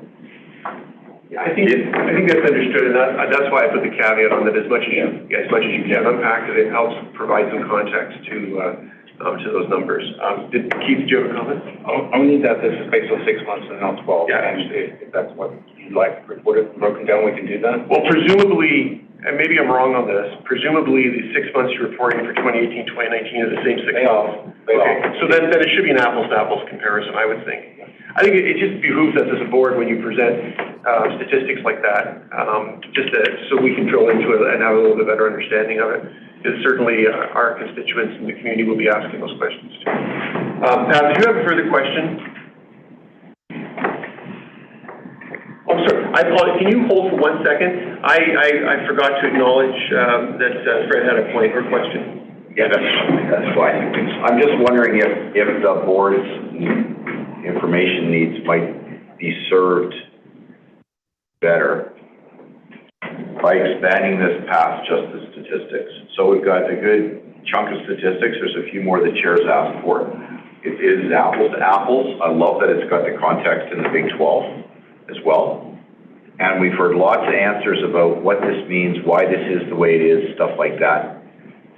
Yeah, I think that's understood, and that's why I put the caveat on that as much as you can unpack it, it helps provide some context to those numbers. Keith, do you have a comment? I need that this is based on 6 months and not 12. Yeah. And if that's what you'd like reported and broken down, we can do that. Well, presumably, and maybe I'm wrong on this, presumably the 6 months you're reporting for 2018, 2019 are the same 6 months. They Okay, are. so then it should be an apples-to-apples comparison, I would think. I think it just behooves us as a board when you present statistics like that, so we can drill into it and have a little bit better understanding of it. Because certainly our constituents in the community will be asking those questions too. Pat, do you have a further question? Oh, sorry. I apologize. Can you hold for 1 second? I forgot to acknowledge that Fred had a point or question. Yeah, that's fine. I'm just wondering if the board's information needs might be served better by expanding this past just the statistics. So we've got a good chunk of statistics. There's a few more the chair's asked for. It is apples to apples. I love that it's got the context in the Big 12 as well. And we've heard lots of answers about what this means, why this is the way it is, stuff like that.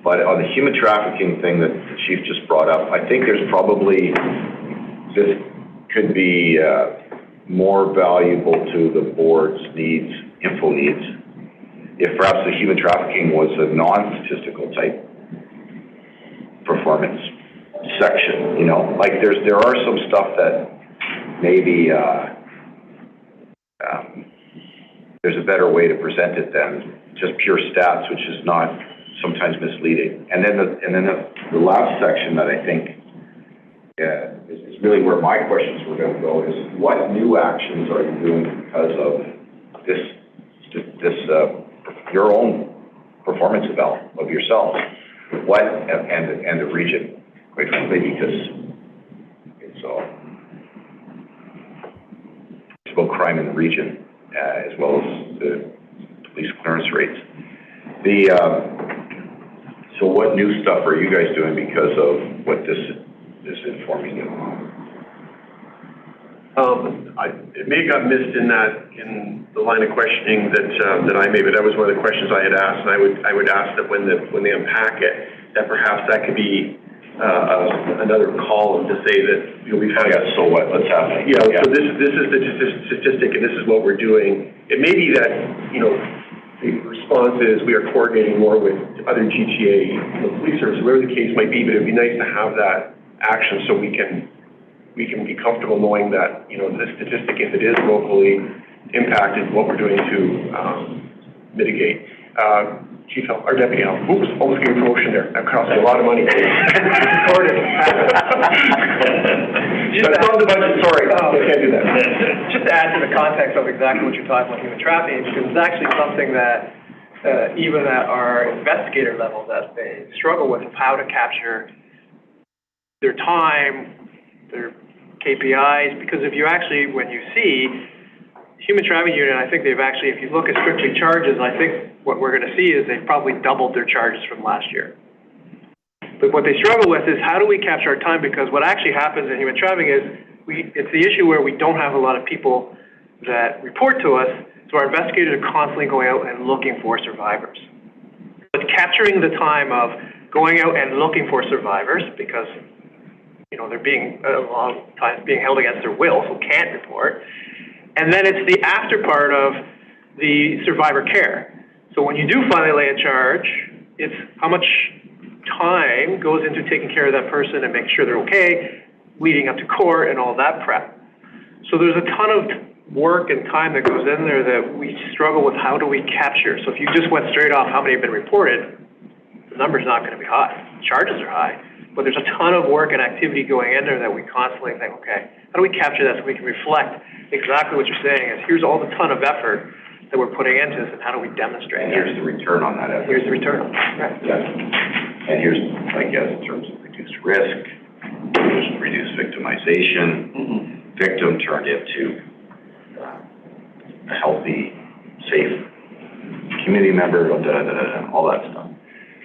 But on the human trafficking thing that the chief just brought up, I think there's probably, this could be more valuable to the board's needs, info needs, if perhaps the human trafficking was a non-statistical type performance section, like there are some stuff that maybe there's a better way to present it than just pure stats, which is not sometimes misleading. And then the last section that I think is really where my questions were going to go is, what new actions are you doing because of this your own performance of yourselves? What and the region, quite frankly, because it's about crime in the region as well as the police clearance rates. So what new stuff are you guys doing because of what this is informing you? It may have got missed in the line of questioning that I made, but that was one of the questions I had asked, and I would ask that when they unpack it, that perhaps that could be another column to say that, we've had. Yeah, so what's happening? Yeah, so this is the statistic, and this is what we're doing. It may be that, the response is we are coordinating more with other GTA, police services, whatever the case might be, but it'd be nice to have that action so we can be comfortable knowing that, this statistic, if it is locally impacted, what we're doing to mitigate. Chief Health, our Deputy Health, oops, almost gave a promotion there. That cost me a lot of money. Recorded. That's on the budget, sorry. I can't do that. Just to add to the context of exactly what you're talking about human trafficking, because it's actually something that even at our investigator level that they struggle with how to capture their time, their KPIs, because if you actually, when you see human trafficking unit, I think they've actually, if you look at strictly charges, I think what we're going to see is they've probably doubled their charges from last year. But what they struggle with is how do we capture our time, because what actually happens in human trafficking is it's the issue where we don't have a lot of people that report to us, so our investigators are constantly going out and looking for survivors. But capturing the time of going out and looking for survivors, because they're being a lot of times being held against their will, so can't report. And then it's the after part of the survivor care. So when you do finally lay a charge, it's how much time goes into taking care of that person and make sure they're okay, leading up to court and all that prep. So there's a ton of work and time that goes in there that we struggle with. How do we capture? So if you just went straight off how many have been reported, the number's not going to be high. Charges are high, but there's a ton of work and activity going in there that we constantly think, okay, how do we capture that so we can reflect exactly what you're saying is here's all the ton of effort that we're putting into this, and how do we demonstrate And here's the return on that effort. Here's the return. Right. Yeah. And here's, I guess, in terms of reduced risk, reduced victimization, victim turned into a healthy, safe community member, all that stuff.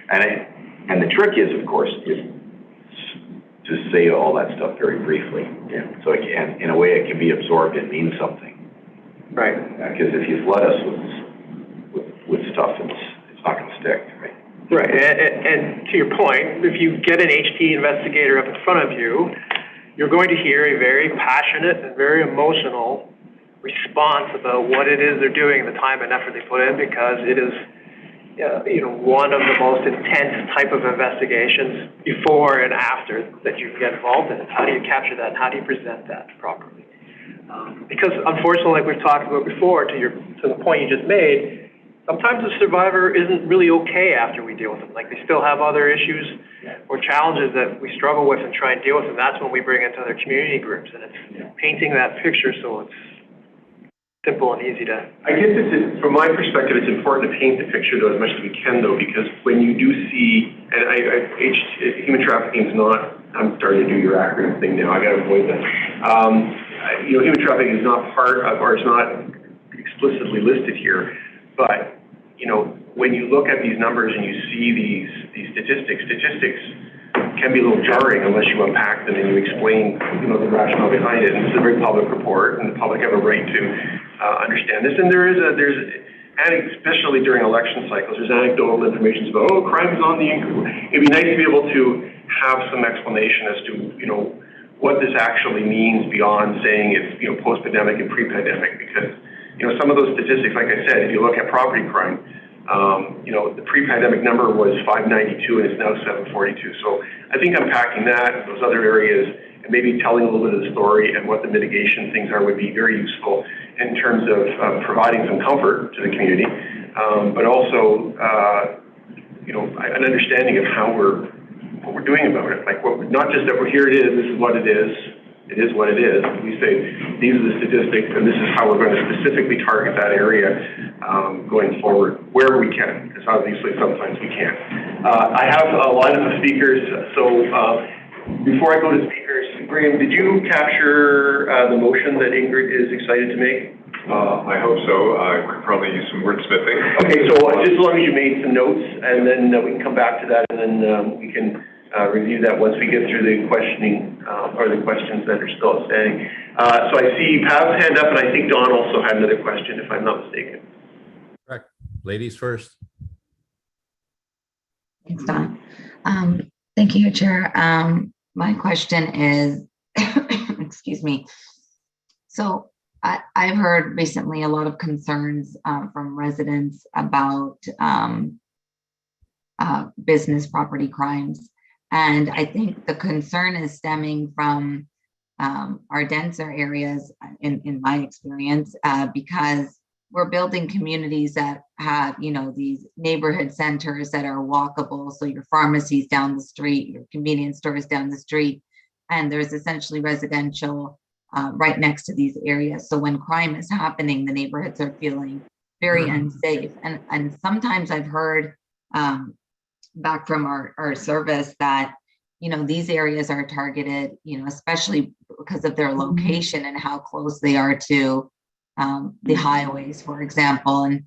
And the trick is, of course, is to say all that stuff very briefly. Yeah. So it can, in a way, it can be absorbed and mean something. Right. Because if you flood us with stuff, it's not going to stick, right? Right. And to your point, if you get an HT investigator up in front of you, you're going to hear a very passionate and very emotional response about what it is they're doing, the time and effort they put in, because it is one of the most intense type of investigations before and after that you get involved in. How do you capture that? How do you present that properly? Because unfortunately, like we've talked about before, to the point you just made, sometimes the survivor isn't really okay after we deal with them. Like they still have other issues or challenges that we struggle with and try and deal with, and that's when we bring into other community groups, and it's painting that picture so it's simple and easy to. I guess from my perspective, it's important to paint the picture though as much as we can though, because when you do see, and human trafficking is not, I'm starting to do your acronym thing now, I gotta avoid that. Human trafficking is not part of, or is not explicitly listed here, but, when you look at these numbers and you see these statistics can be a little jarring unless you unpack them and you explain, the rationale behind it. And this is a very public report, and the public have a right to understand this. And there's especially during election cycles, there's anecdotal information about, crime is on the increase. It'd be nice to be able to have some explanation as to, what this actually means beyond saying it's, post-pandemic and pre-pandemic, because, some of those statistics, like I said, if you look at property crime, the pre-pandemic number was 592 and it's now 742. So I think unpacking that, those other areas, and maybe telling a little bit of the story and what the mitigation things are would be very useful. in terms of providing some comfort to the community, but also, an understanding of what we're doing about it. Like, not just that here it is, this is what it is. It is what it is. We say, these are the statistics, and this is how we're going to specifically target that area going forward, wherever we can, because obviously sometimes we can't. I have a lineup of speakers, so before I go to speakers, Graham, did you capture the motion that Ingrid is excited to make? I hope so. I could probably use some wordsmithing. Okay, so just as long as you made some notes, and then we can come back to that, and then we can review that once we get through the questioning or the questions that are still outstanding. So I see Pav's hand up, and I think Don also had another question, if I'm not mistaken. Correct. Ladies first. Thanks, Don. Thank you, Chair. My question is, excuse me. So I've heard recently a lot of concerns from residents about business property crimes. And I think the concern is stemming from our denser areas, in my experience, because we're building communities that have, these neighborhood centers that are walkable. So your pharmacies down the street, your convenience stores down the street, and there's essentially residential right next to these areas. So when crime is happening, the neighborhoods are feeling very unsafe. And sometimes I've heard back from our service that, these areas are targeted, especially because of their location and how close they are to the highways, for example, and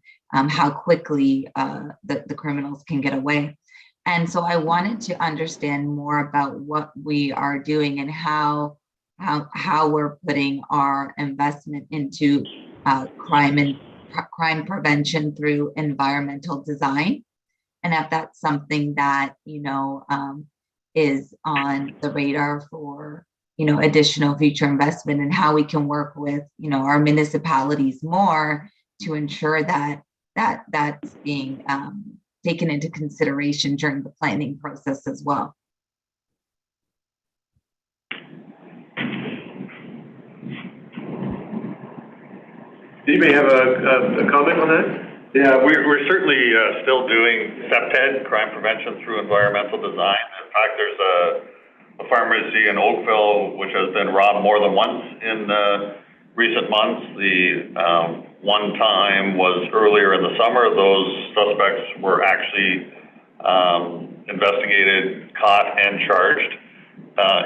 how quickly the criminals can get away. And so I wanted to understand more about what we are doing and how we're putting our investment into crime prevention through environmental design, and if that's something that is on the radar for additional future investment, and how we can work with our municipalities more to ensure that that's being taken into consideration during the planning process as well. Anybody have a comment on that? Yeah, we're certainly still doing CPTED, crime prevention through environmental design. In fact, there's a pharmacy in Oakville which has been robbed more than once in recent months. The one time was earlier in the summer. Those suspects were actually investigated, caught, and charged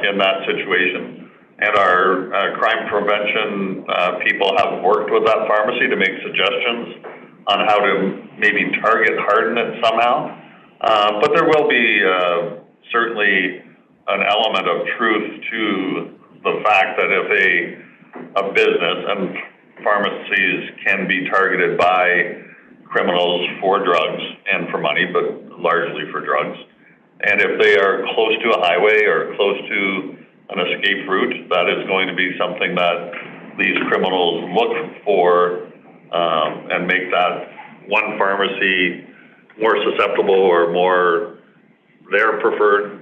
in that situation. And our crime prevention people have worked with that pharmacy to make suggestions on how to maybe harden it somehow. But there will be certainly an element of truth to the fact that if a business, and pharmacies can be targeted by criminals for drugs and for money, but largely for drugs. And if they are close to a highway or close to an escape route, that is going to be something that these criminals look for and make that one pharmacy more susceptible or more their preferred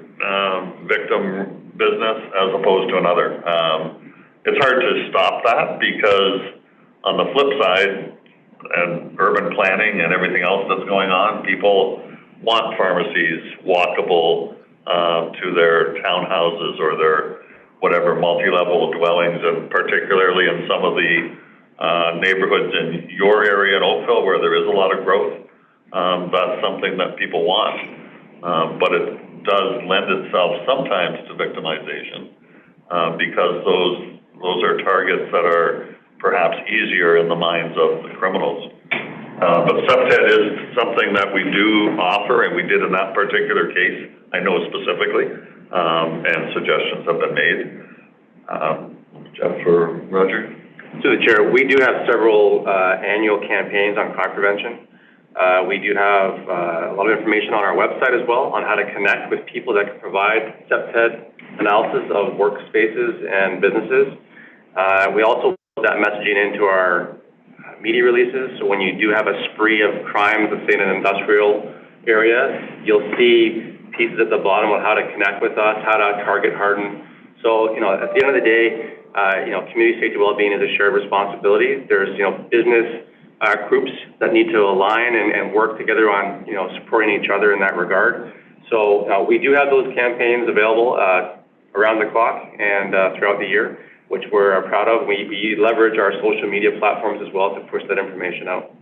victim business as opposed to another. It's hard to stop that because on the flip side, and urban planning and everything else that's going on, people want pharmacies walkable to their townhouses or their whatever multi-level dwellings, and particularly in some of the neighborhoods in your area in Oakville where there is a lot of growth. That's something that people want, but it does lend itself sometimes to victimization because those are targets that are perhaps easier in the minds of the criminals. But CPTED is something that we do offer, and we did in that particular case, I know specifically, and suggestions have been made. Jeff or Roger? To the chair, we do have several annual campaigns on crime prevention. We do have a lot of information on our website as well on how to connect with people that can provide CPTED analysis of workspaces and businesses. We also put that messaging into our media releases. So when you do have a spree of crimes, let's say in an industrial area, you'll see pieces at the bottom on how to connect with us, how to target harden. So, at the end of the day, community safety well-being is a shared responsibility. There's, business groups that need to align and work together on, supporting each other in that regard. So we do have those campaigns available around the clock and throughout the year, which we're proud of. We leverage our social media platforms as well to push that information out.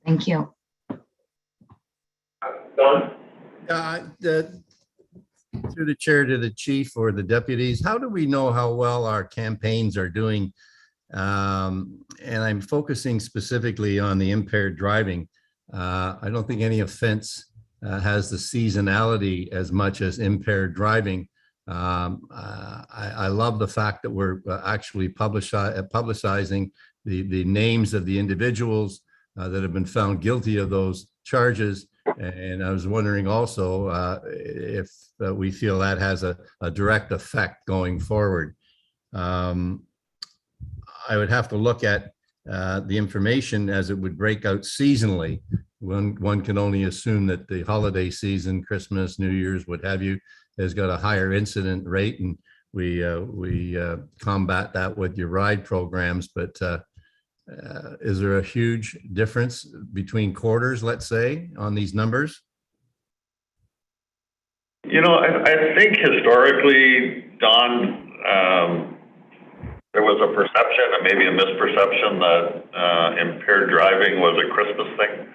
Thank you. Don? Through the chair to the chief or the deputies, how do we know how well our campaigns are doing? And I'm focusing specifically on the impaired driving. I don't think any offense has the seasonality as much as impaired driving. I love the fact that we're actually publicizing the names of the individuals that have been found guilty of those charges. And I was wondering also if we feel that has a direct effect going forward. I would have to look at the information as it would break out seasonally. One can only assume that the holiday season, Christmas, New Year's, what have you, has got a higher incident rate, and we combat that with your ride programs. But is there a huge difference between quarters, let's say, on these numbers? I think historically, Don, there was a perception and maybe a misperception that impaired driving was a Christmas thing.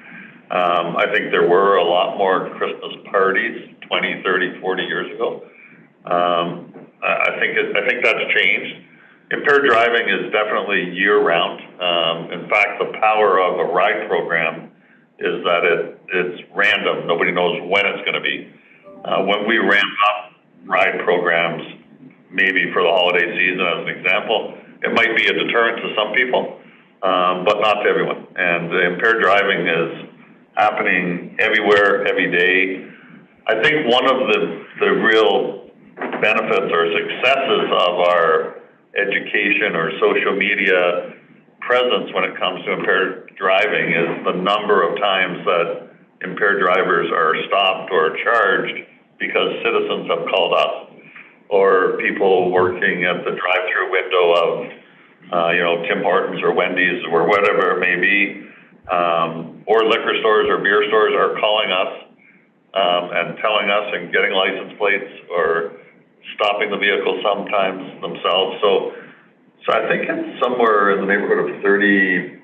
I think there were a lot more Christmas parties 20, 30, 40 years ago. I think that's changed. Impaired driving is definitely year-round. In fact, the power of a ride program is that it's random. Nobody knows when it's going to be. When we ramp up ride programs, maybe for the holiday season as an example, it might be a deterrent to some people, but not to everyone. And the impaired driving is happening everywhere, every day. I think one of the real benefits or successes of our education or social media presence when it comes to impaired driving is the number of times that impaired drivers are stopped or charged because citizens have called us, or people working at the drive-through window of, Tim Hortons or Wendy's or whatever it may be, or liquor stores or beer stores are calling us and telling us and getting license plates or stopping the vehicle sometimes themselves. So I think it's somewhere in the neighborhood of 30%.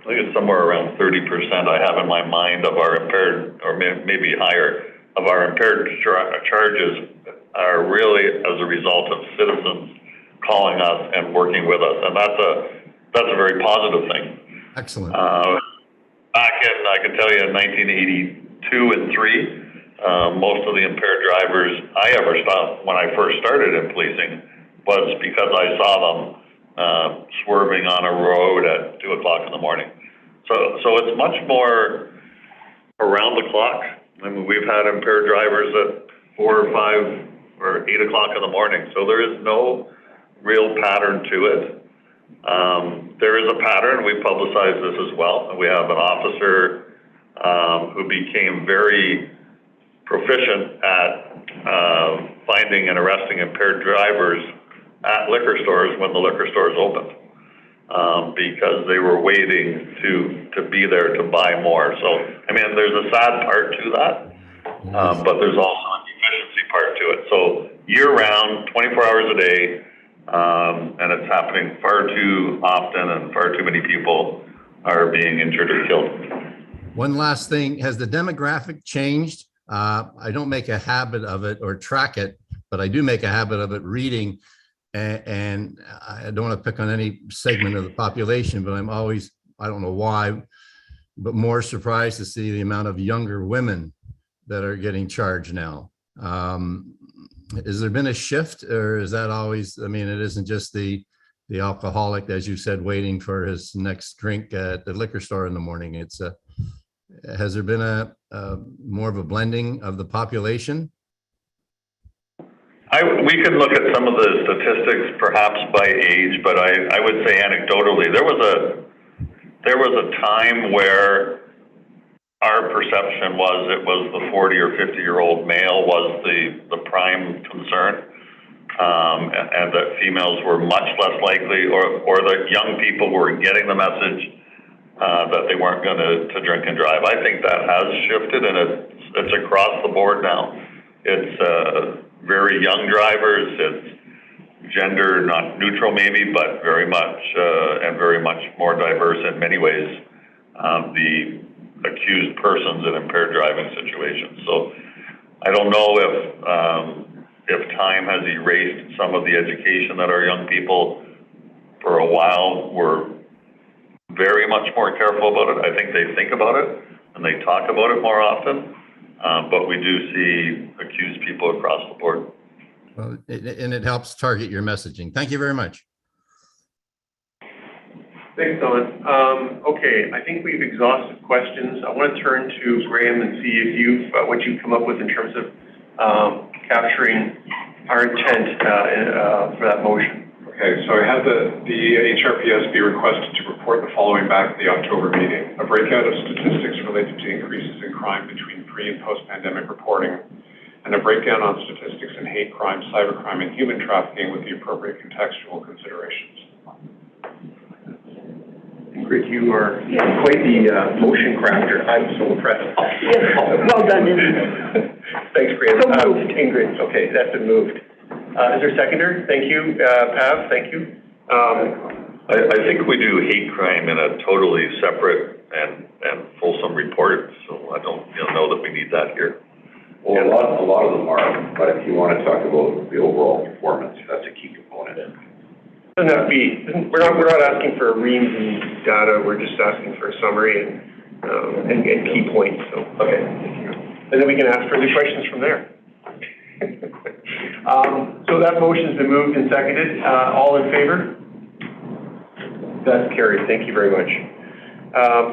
I think it's somewhere around 30% I have in my mind of our impaired, or maybe higher, of our impaired charges are really as a result of citizens calling us and working with us. And that's a very positive thing. Excellent. Back in, I can tell you, in 1982 and 3, most of the impaired drivers I ever stopped when I first started in policing was because I saw them swerving on a road at 2 o'clock in the morning. So it's much more around the clock. I mean, we've had impaired drivers at 4 or 5 or 8 o'clock in the morning. So there is no real pattern to it. There is a pattern. We publicize this as well. We have an officer who became very proficient at finding and arresting impaired drivers at liquor stores when the liquor stores opened, because they were waiting to be there to buy more. So, I mean, there's a sad part to that, but there's also an efficiency part to it. So year-round, 24 hours a day, and it's happening far too often, and far too many people are being injured or killed. One last thing, has the demographic changed? I don't make a habit of it or track it, but I do make a habit of it reading. And I don't want to pick on any segment of the population, but I'm always, I don't know why, but more surprised to see the amount of younger women that are getting charged now. Has there been a shift, or is that always, I mean, it isn't just the alcoholic, as you said, waiting for his next drink at the liquor store in the morning. It's has there been a more of a blending of the population? We could look at some of the statistics perhaps by age, but I would say anecdotally, there was a time where our perception was it was the 40 or 50-year-old male was the prime concern, and that females were much less likely, or that young people were getting the message that they weren't going to drink and drive. I think that has shifted, and it's across the board now. It's very young drivers. It's gender not neutral maybe, but very much and very much more diverse in many ways. The accused persons in impaired driving situations. So I don't know if time has erased some of the education that our young people for a while were very much more careful about it. I think they think about it and they talk about it more often, but we do see accused people across the board. Well, and it helps target your messaging. Thank you very much. Thanks, Don. Okay, I think we've exhausted questions. I want to turn to Graham and see if what you've come up with in terms of capturing our intent for that motion. Okay, so I had the HRPS be requested to report the following back at the October meeting: a breakout of statistics related to increases in crime between pre- and post-pandemic reporting, and a breakdown on statistics in hate crime, cybercrime, and human trafficking with the appropriate contextual considerations. Ingrid, you are quite the motion crafter. I'm so impressed. Yes, well done, Ingrid. Thanks, Graham. So moved. Ingrid, okay, that's been moved. Is there a seconder? Thank you. Pav, thank you. I think we do hate crime in a totally separate and fulsome report, so I don't know that we need that here. Well, a lot of them are, but if you want to talk about the overall performance, that's a key component. Doesn't have to be. We're not asking for reams and data. We're just asking for a summary and key points. So okay, and then we can ask further questions from there. So that motion's been moved and seconded. All in favor? That's carried. Thank you very much.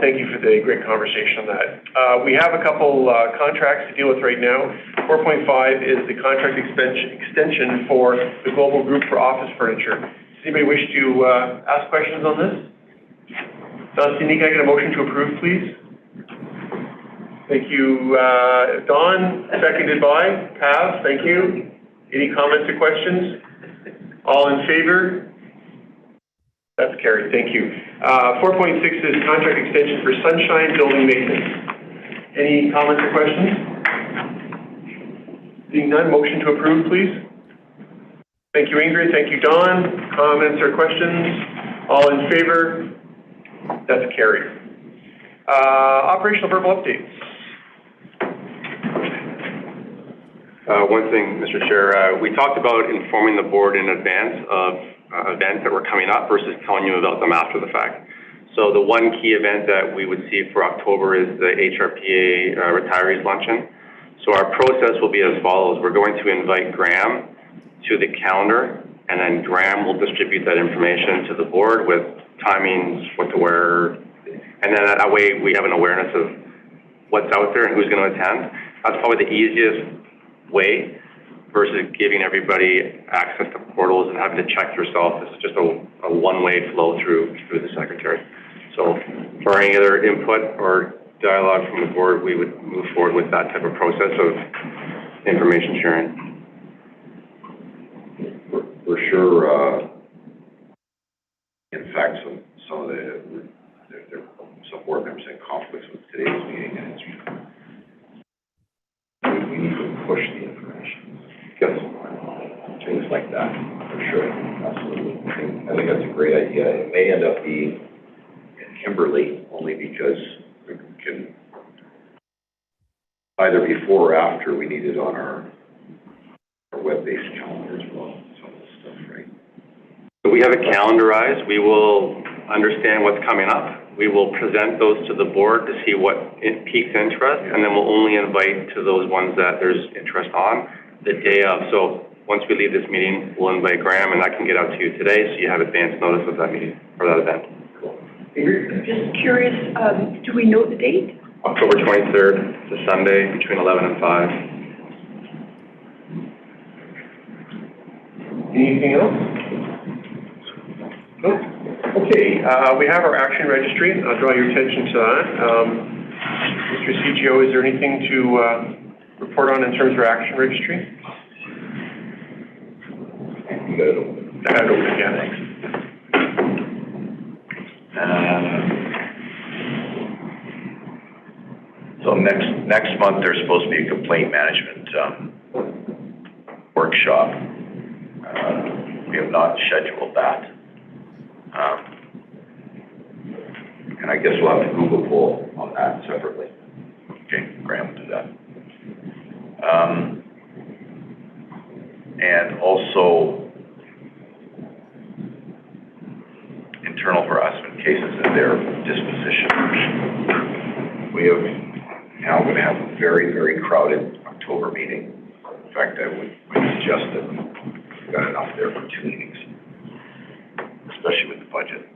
Thank you for the great conversation on that. We have a couple contracts to deal with right now. 4.5 is the contract extension for the Global Group for Office Furniture. Does anybody wish to ask questions on this? Cindy, can I get a motion to approve, please? Thank you, Don, seconded by Pav. Thank you. Any comments or questions? All in favor? That's carried. Thank you. 4.6 is contract extension for Sunshine Building Maintenance. Any comments or questions? Seeing none, motion to approve, please. Thank you, Ingrid. Thank you, Don. Comments or questions? All in favor? That's carried. Operational verbal updates. One thing, Mr. Chair, we talked about informing the board in advance of events that were coming up versus telling you about them after the fact. So the one key event that we would see for October is the HRPA Retirees Luncheon. So our process will be as follows. We're going to invite Graham to the calendar, and then Graham will distribute that information to the board with timings, what to wear, and then that way we have an awareness of what's out there and who's going to attend. That's probably the easiest way versus giving everybody access to portals and having to check yourself. This is just a one-way flow through the secretary. So for any other input or dialogue from the board, we would move forward with that type of process of information sharing. For sure, in fact, some of some board members in conflicts with today's meeting, and we need to push the information. Yes. Things like that, for sure. Absolutely. I think that's a great idea. It may end up being in Kimberley only because we can either before or after we need it on our web-based calendar as well. So we have it calendarized. We will understand what's coming up. We will present those to the board to see what piques interest, and then we'll only invite to those ones that there's interest on the day of. So once we leave this meeting, we'll invite Graham, and I can get out to you today so you have advance notice of that meeting or that event. Just curious, do we know the date? October 23rd, it's a Sunday between 11 and 5. Anything else? Okay, we have our action registry. I'll draw your attention to that. Mr. CGO, is there anything to report on in terms of our action registry? You got it open. I got it open again, thanks. So next month, there's supposed to be a complaint management workshop. We have not scheduled that. And I guess we'll have to Google poll on that separately. Okay, Graham will do that. And also internal harassment cases and their disposition. We have now going to have a very, very crowded October meeting. In fact, I would suggest that we've got enough there for 2 meetings, especially with the budget.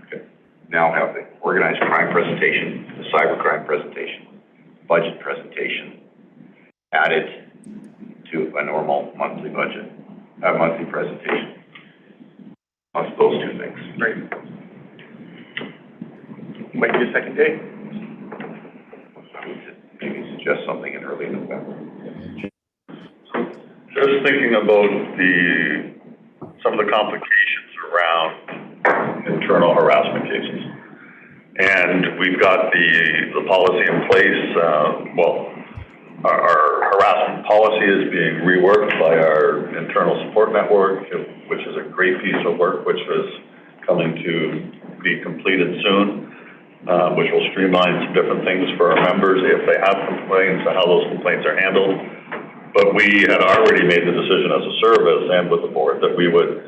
Okay. Now have the organized crime presentation, the cybercrime presentation, budget presentation added to a normal monthly budget, monthly presentation. Plus those 2 things. Great. Might be a second day. Maybe suggest something in early November. Just thinking about some of the complications around internal harassment cases. And we've got the policy in place. Our harassment policy is being reworked by our internal support network, which is a great piece of work, which is coming to be completed soon. Which will streamline some different things for our members if they have complaints and how those complaints are handled. But we had already made the decision as a service and with the board that we would,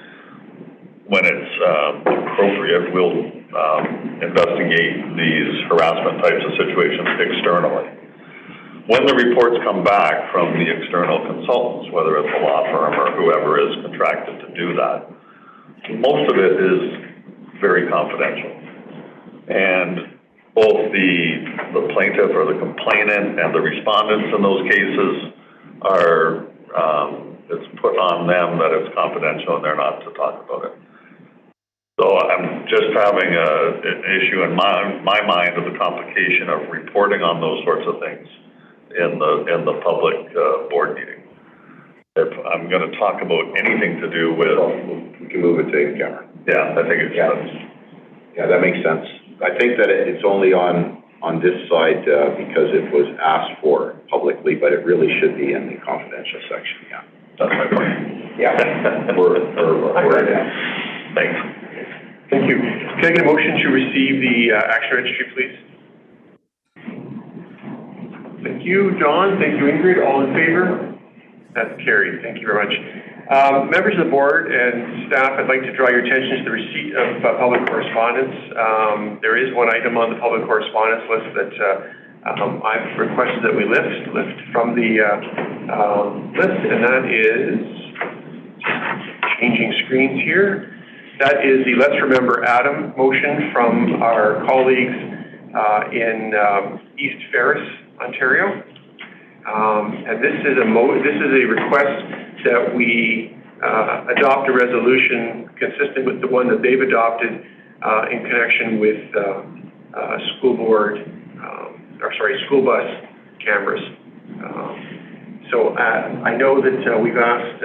when it's appropriate, we'll investigate these harassment types of situations externally. When the reports come back from the external consultants, whether it's a law firm or whoever is contracted to do that, most of it is very confidential. And both the plaintiff or the complainant and the respondents in those cases are, it's put on them that it's confidential and they're not to talk about it. So I'm just having an issue in my mind of the complication of reporting on those sorts of things in the public board meeting. If I'm going to talk about anything to do with... We can move it to in-camera. Yeah, I think it's... Yeah, that makes sense. I think that it's only on this side because it was asked for publicly, but it really should be in the confidential section, yeah. That's my point. Yeah. Thanks. Thank you. Can I get a motion to receive the action registry, please? Thank you, John. Thank you, Ingrid. All in favor? That's carried. Thank you very much. Members of the board and staff, I'd like to draw your attention to the receipt of public correspondence. There is one item on the public correspondence list that I've requested that we lift from the list, and that is, changing screens here, that is the Let's Remember Adam motion from our colleagues in East Ferris, Ontario. And this is a request that we adopt a resolution consistent with the one that they've adopted in connection with school bus cameras. So I know that we've asked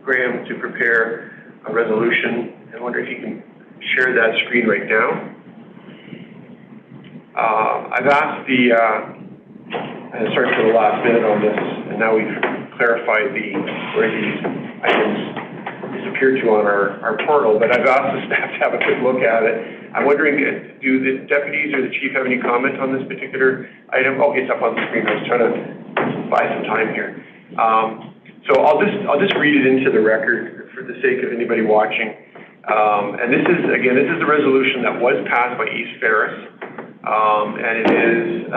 Graham to prepare a resolution. I wonder if he can share that screen right now. I've asked and sorry for the last minute on this, and now we've clarified where these items disappear to on our portal, but I've asked the staff to have a quick look at it. I'm wondering, do the deputies or the chief have any comment on this particular item? Oh, it's up on the screen. I was trying to buy some time here. So I'll just read it into the record for the sake of anybody watching. And this is a resolution that was passed by East Ferris. And it is,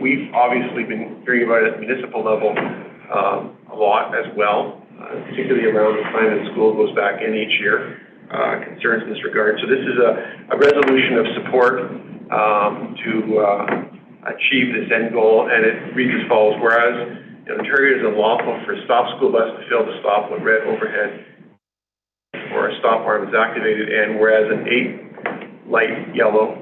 we've obviously been hearing about it at the municipal level a lot as well, particularly around the time that school goes back in each year, concerns in this regard. So this is a resolution of support to achieve this end goal, and it reads as follows. Whereas in Ontario it is unlawful for a stop school bus to fail to stop when red overhead or a stop arm is activated, and whereas an 8 light yellow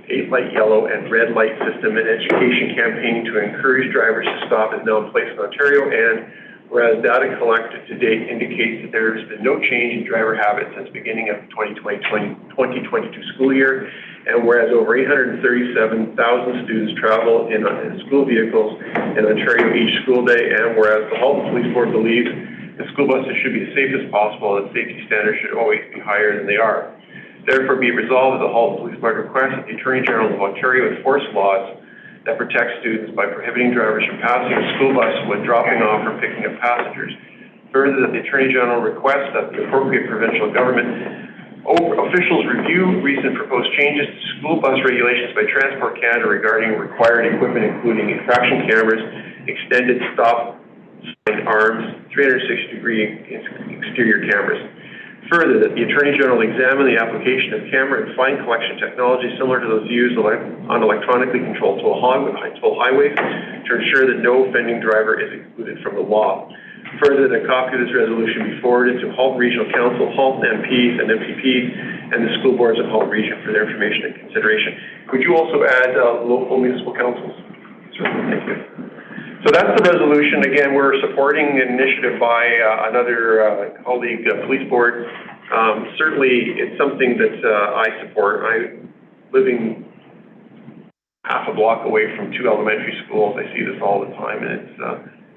8 light yellow and red light system and education campaign to encourage drivers to stop is now in place in Ontario, and whereas data collected to date indicates that there has been no change in driver habits since the beginning of the 2022 school year, and whereas over 837,000 students travel in school vehicles in Ontario each school day, and whereas the Halton Police Board believes that school buses should be as safe as possible and safety standards should always be higher than they are. Therefore, be resolved that the Halton Police Board requests that the Attorney General of Ontario enforce laws that protect students by prohibiting drivers from passing a school bus when dropping off or picking up passengers. Further, that the Attorney General requests that the appropriate provincial government officials review recent proposed changes to school bus regulations by Transport Canada regarding required equipment, including infraction cameras, extended stop sign arms, 360-degree exterior cameras. Further, that the Attorney General examine the application of camera and fine collection technology similar to those used on electronically controlled toll highways to ensure that no offending driver is excluded from the law. Further, that a copy of this resolution be forwarded to Halton Regional Council, Halton MPs and MPPs, and the school boards of Halton Region for their information and consideration. Could you also add local municipal councils? Certainly, thank you. So that's the resolution. Again, we're supporting an initiative by another colleague, police board. Certainly, it's something that I support. I'm living half a block away from 2 elementary schools. I see this all the time, and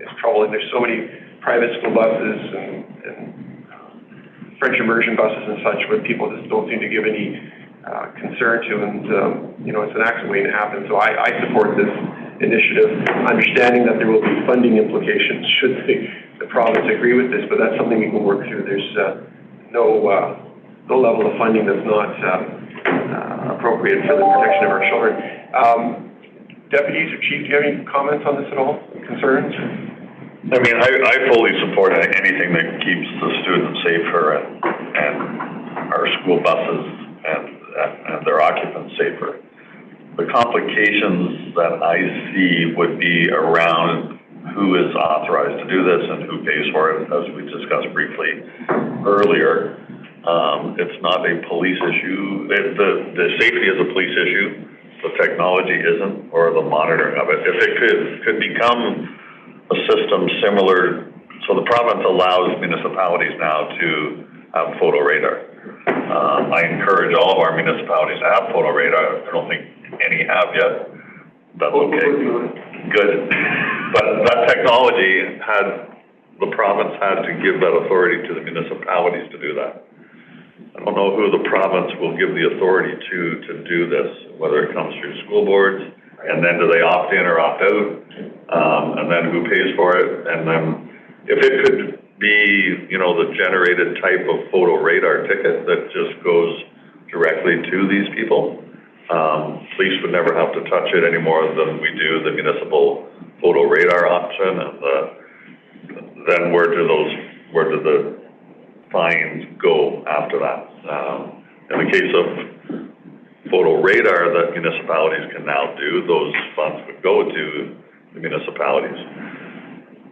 it's troubling. There's so many private school buses and French immersion buses and such, but people just don't seem to give any concern to, and it's an accident waiting to happen. So I support this initiative, understanding that there will be funding implications should the province agree with this, but that's something we can work through. There's no level of funding that's not appropriate for the protection of our children. Deputies or chief, do you have any comments on this at all? Concerns? I mean, I fully support anything that keeps the students safer and our school buses and their occupants safer. The complications that I see would be around who is authorized to do this and who pays for it, as we discussed briefly earlier. It's not a police issue. The safety is a police issue. The technology isn't, or the monitoring of it. If it could become a system similar, so the province allows municipalities now to have photo radar. I encourage all of our municipalities to have photo radar. I don't think any have yet. That's okay. Good. But that technology the province had to give that authority to the municipalities to do that. I don't know who the province will give the authority to do this, whether it comes through school boards, and then do they opt in or opt out, and then who pays for it, and then if it could be, the generated type of photo radar ticket that just goes directly to these people. Police would never have to touch it any more than we do the municipal photo radar option, and then where do the fines go after that? In the case of photo radar that municipalities can now do, those funds would go to the municipalities.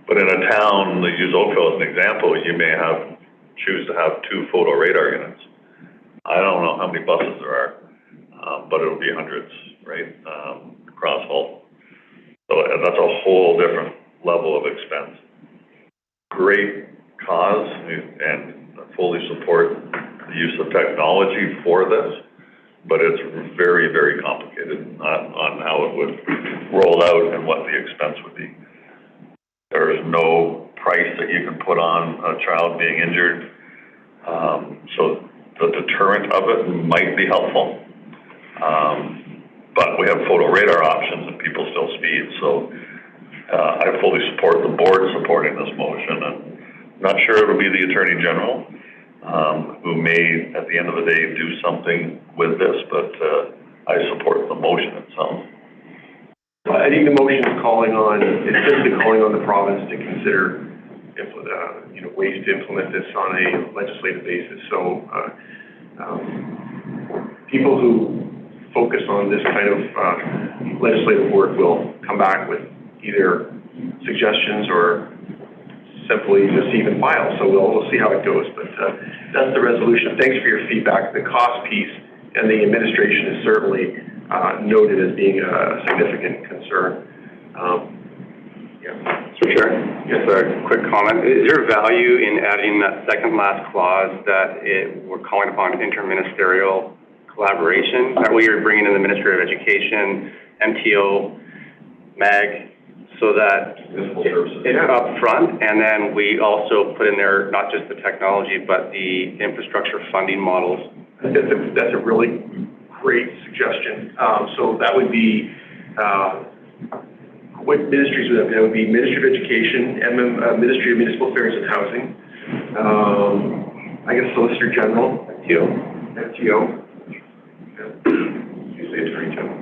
But in a town, use Oakville as an example, you may choose to have 2 photo radar units. I don't know how many buses there are, but it'll be hundreds, right, across Halton. So that's a whole different level of expense. Great cause, and fully support the use of technology for this, but it's very, very complicated on how it would roll out and what the expense would be. There is no price that you can put on a child being injured, so the deterrent of it might be helpful. But we have photo radar options and people still speed, so I fully support the board supporting this motion, and I'm not sure it'll be the Attorney General who may, at the end of the day, do something with this, but I support the motion itself. I think the motion is simply calling on the province to consider, ways to implement this on a legislative basis. So people who focus on this kind of legislative work will come back with either suggestions or simply just even file. So we'll see how it goes. But that's the resolution. Thanks for your feedback. The cost piece and the administration is certainly noted as being a significant concern. So Chair, just a quick comment. Is there value in adding that second last clause that we're calling upon interministerial collaboration? That way you're bringing in the Ministry of Education, MTO, MAG, so that it's up front, and then we also put in there not just the technology, but the infrastructure funding models. That's a really great suggestion. So that would be, what ministries would that be? That would be Ministry of Education, Ministry of Municipal Affairs and Housing, I guess Solicitor General, MTO. You say Attorney General.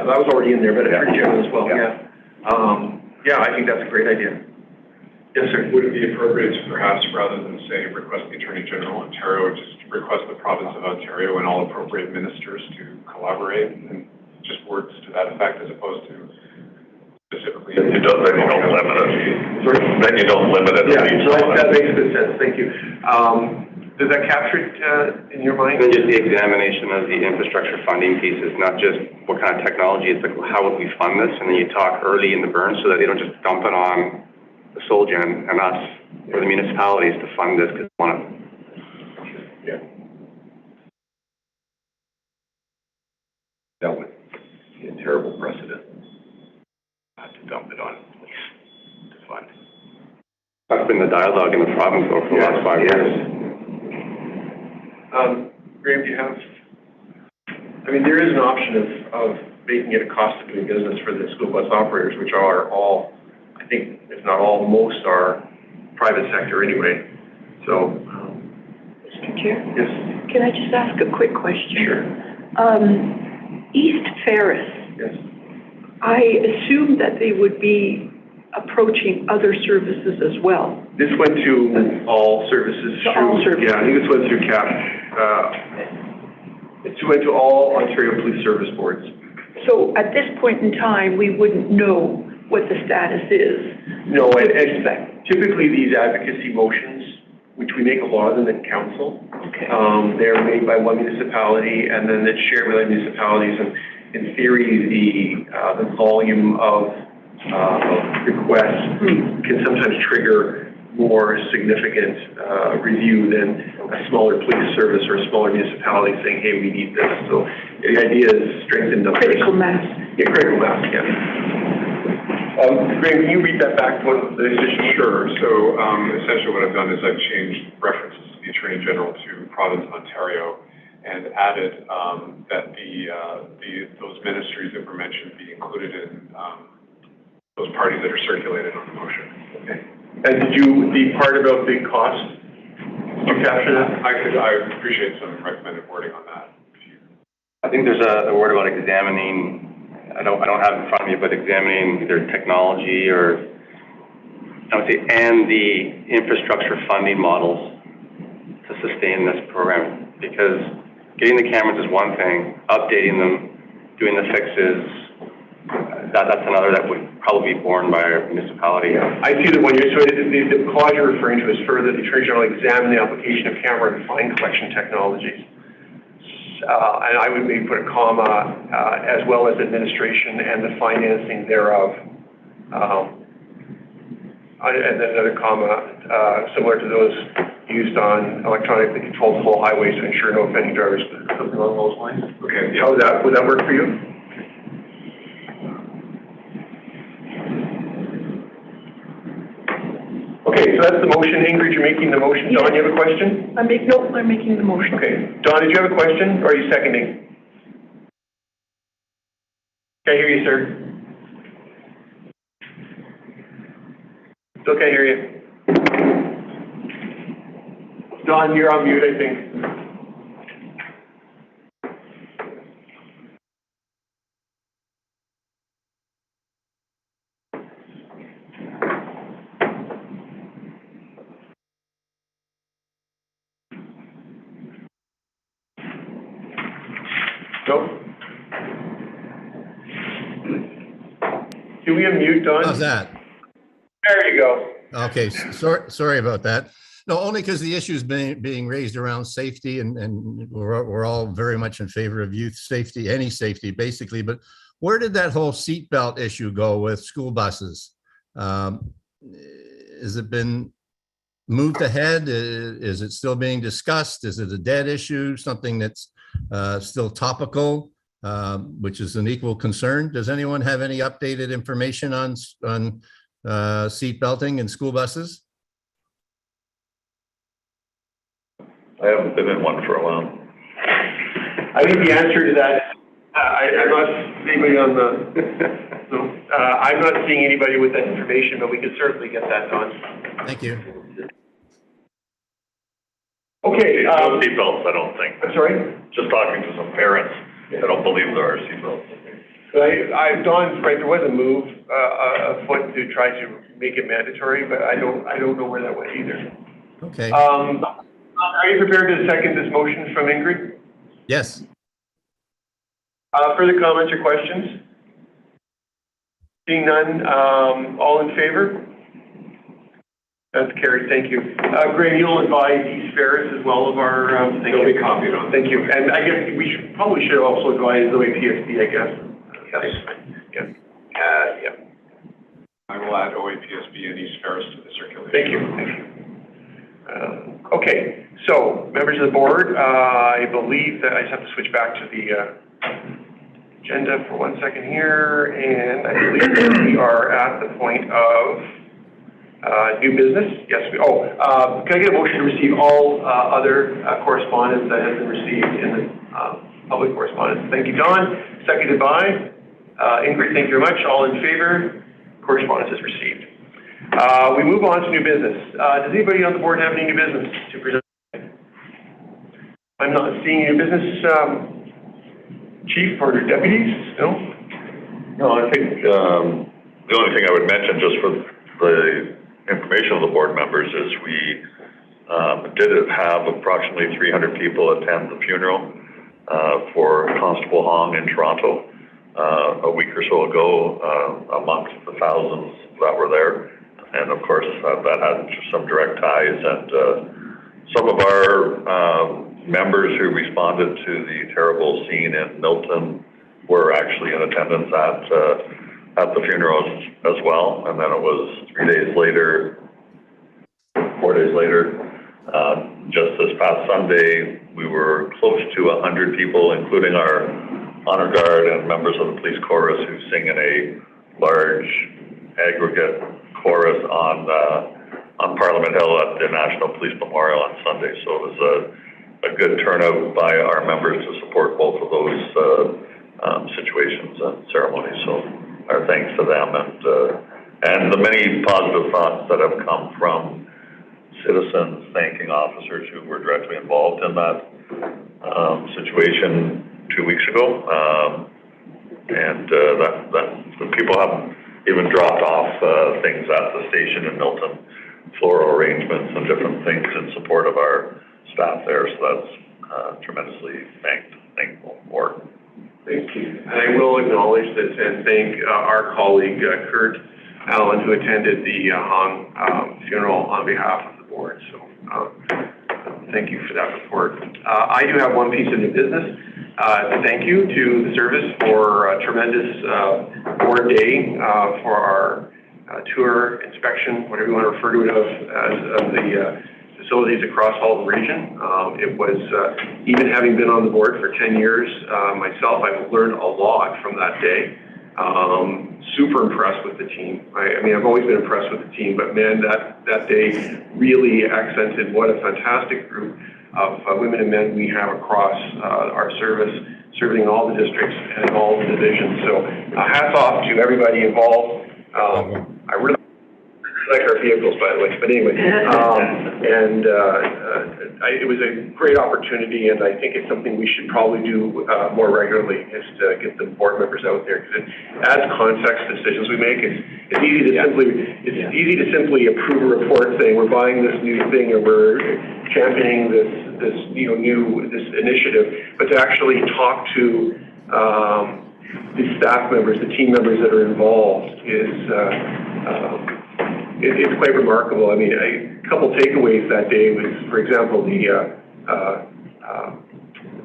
That was already in there, but Attorney General as well, yeah, I think that's a great idea. Yes, sir. Would it be appropriate to perhaps, rather than say request the Attorney General of Ontario, just request the province of Ontario and all appropriate ministers to collaborate, and just words to that effect as opposed to specifically? Then you don't limit it. Then you don't limit it. Yeah, so that makes good sense. Thank you. Does that capture it in your mind? And then just the examination of the infrastructure funding pieces, not just what kind of technology, it's like, well, how would we fund this? And then you talk early in the burn so that they don't just dump it on the Solgen and us or the municipalities to fund this because they want to. Yeah. That would be a terrible precedent, not to dump it on police to fund. That's been the dialogue in the province though for the last 5 years. Graham, do you have, I mean, there is an option of making it a cost of doing business for the school bus operators, which are all, I think, if not all, most are private sector anyway. So, Mr. Chair? yes. Can I just ask a quick question? Sure. East Ferris, Yes. I assume that they would be approaching other services as well. This went to all services. To all services. Yeah, I think this went through CAP. It went to all Ontario Police Service Boards. So at this point in time, we wouldn't know what the status is. No, and typically these advocacy motions, which we make a lot of them in council, Okay. they're made by one municipality and then it's shared with other municipalities. And in theory, the volume of requests can sometimes trigger more significant review than a smaller police service or a smaller municipality saying, hey, we need this. So the idea is strengthen numbers. Critical mass. Yeah, critical mass, yeah. Graham, can you read that back to the issue? Sure. So essentially what I've done is I've changed references to the Attorney General to Province of Ontario and added that those ministries that were mentioned be included in those parties that are circulated on the motion. Okay. And did the part about big cost, did you capture that? I appreciate some recommended wording on that. I think there's a word about examining, I don't have it in front of me, but examining either technology or, I would say, and the infrastructure funding models to sustain this program. Because getting the cameras is one thing, updating them, doing the fixes, that's another that would probably be borne by our municipality. Yeah, I see the one you're, so the clause you're referring to is further, the Attorney General examine the application of camera and fine collection technologies. And I would maybe put a comma, as well as administration and the financing thereof. And then another comma, similar to those used on electronically controlled full highways to ensure no offending drivers, something along those lines. Okay, how would that work for you? Okay, so that's the motion. Ingrid, you're making the motion. Yes. Don, you have a question? I'm making the motion. Okay. Don, did you have a question, or are you seconding? Can't hear you, sir. Still can't hear you. Don, you're on mute, I think. Nope. Can we unmute Don? How's that? There you go. Okay, sorry about that. No, only because the issue is being raised around safety, and we're all very much in favor of youth safety, any safety, basically. But where did that whole seatbelt issue go with school buses? Has it been moved ahead? Is it still being discussed? Is it a dead issue, something that's still topical, which is an equal concern? Does anyone have any updated information on seat belting in school buses? I haven't been in one for a while. I think the answer to that, I'm not anybody on the, no, I'm not seeing anybody with that information, but we could certainly get that done. Thank you. Okay. No seatbelts, I don't think. I'm sorry? Just talking to some parents, I don't believe there are seatbelts. Don's right, there was a move afoot to try to make it mandatory, but I don't know where that went either. Okay. Are you prepared to second this motion from Ingrid? Yes. Further comments or questions? Seeing none, all in favor? That's carried, thank you. Graham, you'll advise East Ferris as well of our, It'll be copied on. Thank you. And I guess we probably should also advise the OAPSB, I guess. Yes. Yeah. I will add OAPSB and East Ferris to the circulation. Thank you. Okay, so members of the board, I believe that I just have to switch back to the agenda for 1 second here, and I believe that we are at the point of new business. Yes, can I get a motion to receive all other correspondence that has been received in the public correspondence? Thank you, Don. Seconded by Ingrid. Thank you very much. All in favor? Correspondence is received. We move on to new business. Does anybody on the board have any new business to present? I'm not seeing new business. Chief or deputies? No? No, I think the only thing I would mention, just for the information of the board members, is we did have approximately 300 people attend the funeral for Constable Hong in Toronto a week or so ago, amongst the thousands that were there. And of course, that had some direct ties, and some of our members who responded to the terrible scene in Milton were actually in attendance at the funeral as well. And then it was 4 days later, just this past Sunday, we were close to 100 people, including our honor guard and members of the police chorus, who sing in a large aggregate chorus on Parliament Hill at the National Police Memorial on Sunday. So it was a good turnout by our members to support both of those situations and ceremonies. So our thanks to them, and the many positive thoughts that have come from citizens thanking officers who were directly involved in that situation 2 weeks ago. And the people haven't even dropped off things at the station in Milton, floral arrangements and different things in support of our staff there. So that's tremendously thankful for. Thank you. And I will acknowledge this and thank our colleague, Kurt Allen, who attended the Hong funeral on behalf of the board. So thank you for that report. I do have one piece of new business. Thank you to the service for a tremendous board day for our tour, inspection, whatever you want to refer to it as of the facilities across Halton region. It was, even having been on the board for 10 years myself, I've learned a lot from that day. Super impressed with the team. I mean, I've always been impressed with the team, but man, that day really accented what a fantastic group of women and men we have across our service, serving all the districts and all the divisions. So hats off to everybody involved. I really like our vehicles, by the way, but anyway, it was a great opportunity, and I think it's something we should probably do more regularly, is to get the board members out there, because it adds context to decisions we make. It's easy to simply approve a report saying we're buying this new thing or we're championing this initiative, but to actually talk to the staff members, the team members that are involved, is it's quite remarkable. I mean, couple takeaways that day was, for example, the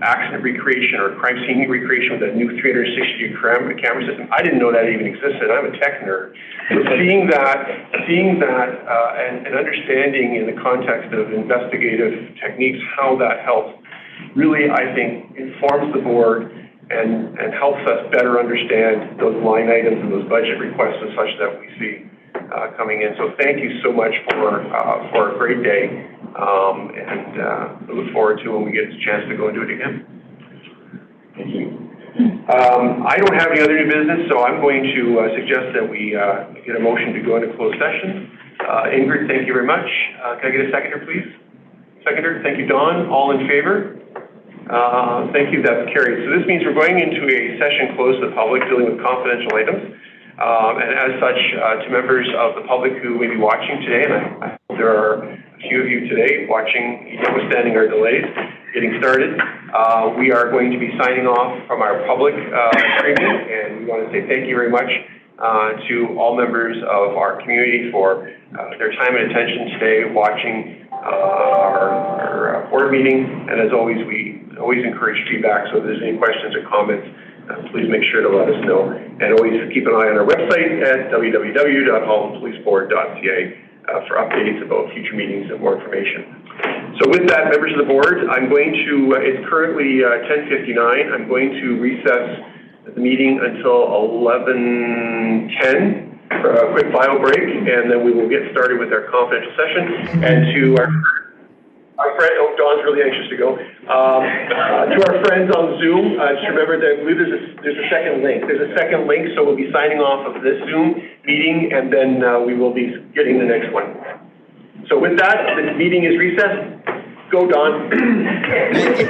accident recreation or crime scene recreation with that new 360-degree camera system. I didn't know that even existed. I'm a tech nerd. But seeing that, and understanding in the context of investigative techniques how that helps really, I think, informs the board and helps us better understand those line items and those budget requests and such that we see coming in. So thank you so much for a great day, and I look forward to when we get a chance to go and do it again. Thank you. I don't have any other new business, so I'm going to suggest that we get a motion to go into closed session. Ingrid, thank you very much. Can I get a seconder, please? Seconder, thank you, Don. All in favor? Thank you, that's carried. So this means we're going into a session closed to the public dealing with confidential items. And as such, to members of the public who may be watching today, and I hope there are a few of you today watching, notwithstanding our delays, getting started, we are going to be signing off from our public streaming, and we want to say thank you very much to all members of our community for their time and attention today watching our board meeting. And as always, we always encourage feedback, so if there's any questions or comments, please make sure to let us know. And always keep an eye on our website at www.haltonpoliceboard.ca for updates about future meetings and more information. So with that, members of the board, I'm going to, it's currently 10:59. I'm going to recess the meeting until 11:10 for a quick bio break, and then we will get started with our confidential session. And to our friend, oh, Dawn's really anxious to go. To our friends on Zoom, just remember that I believe there's a second link. There's a second link, so we'll be signing off of this Zoom meeting, and then we will be getting the next one. So with that, the meeting is recessed. Go, Dawn.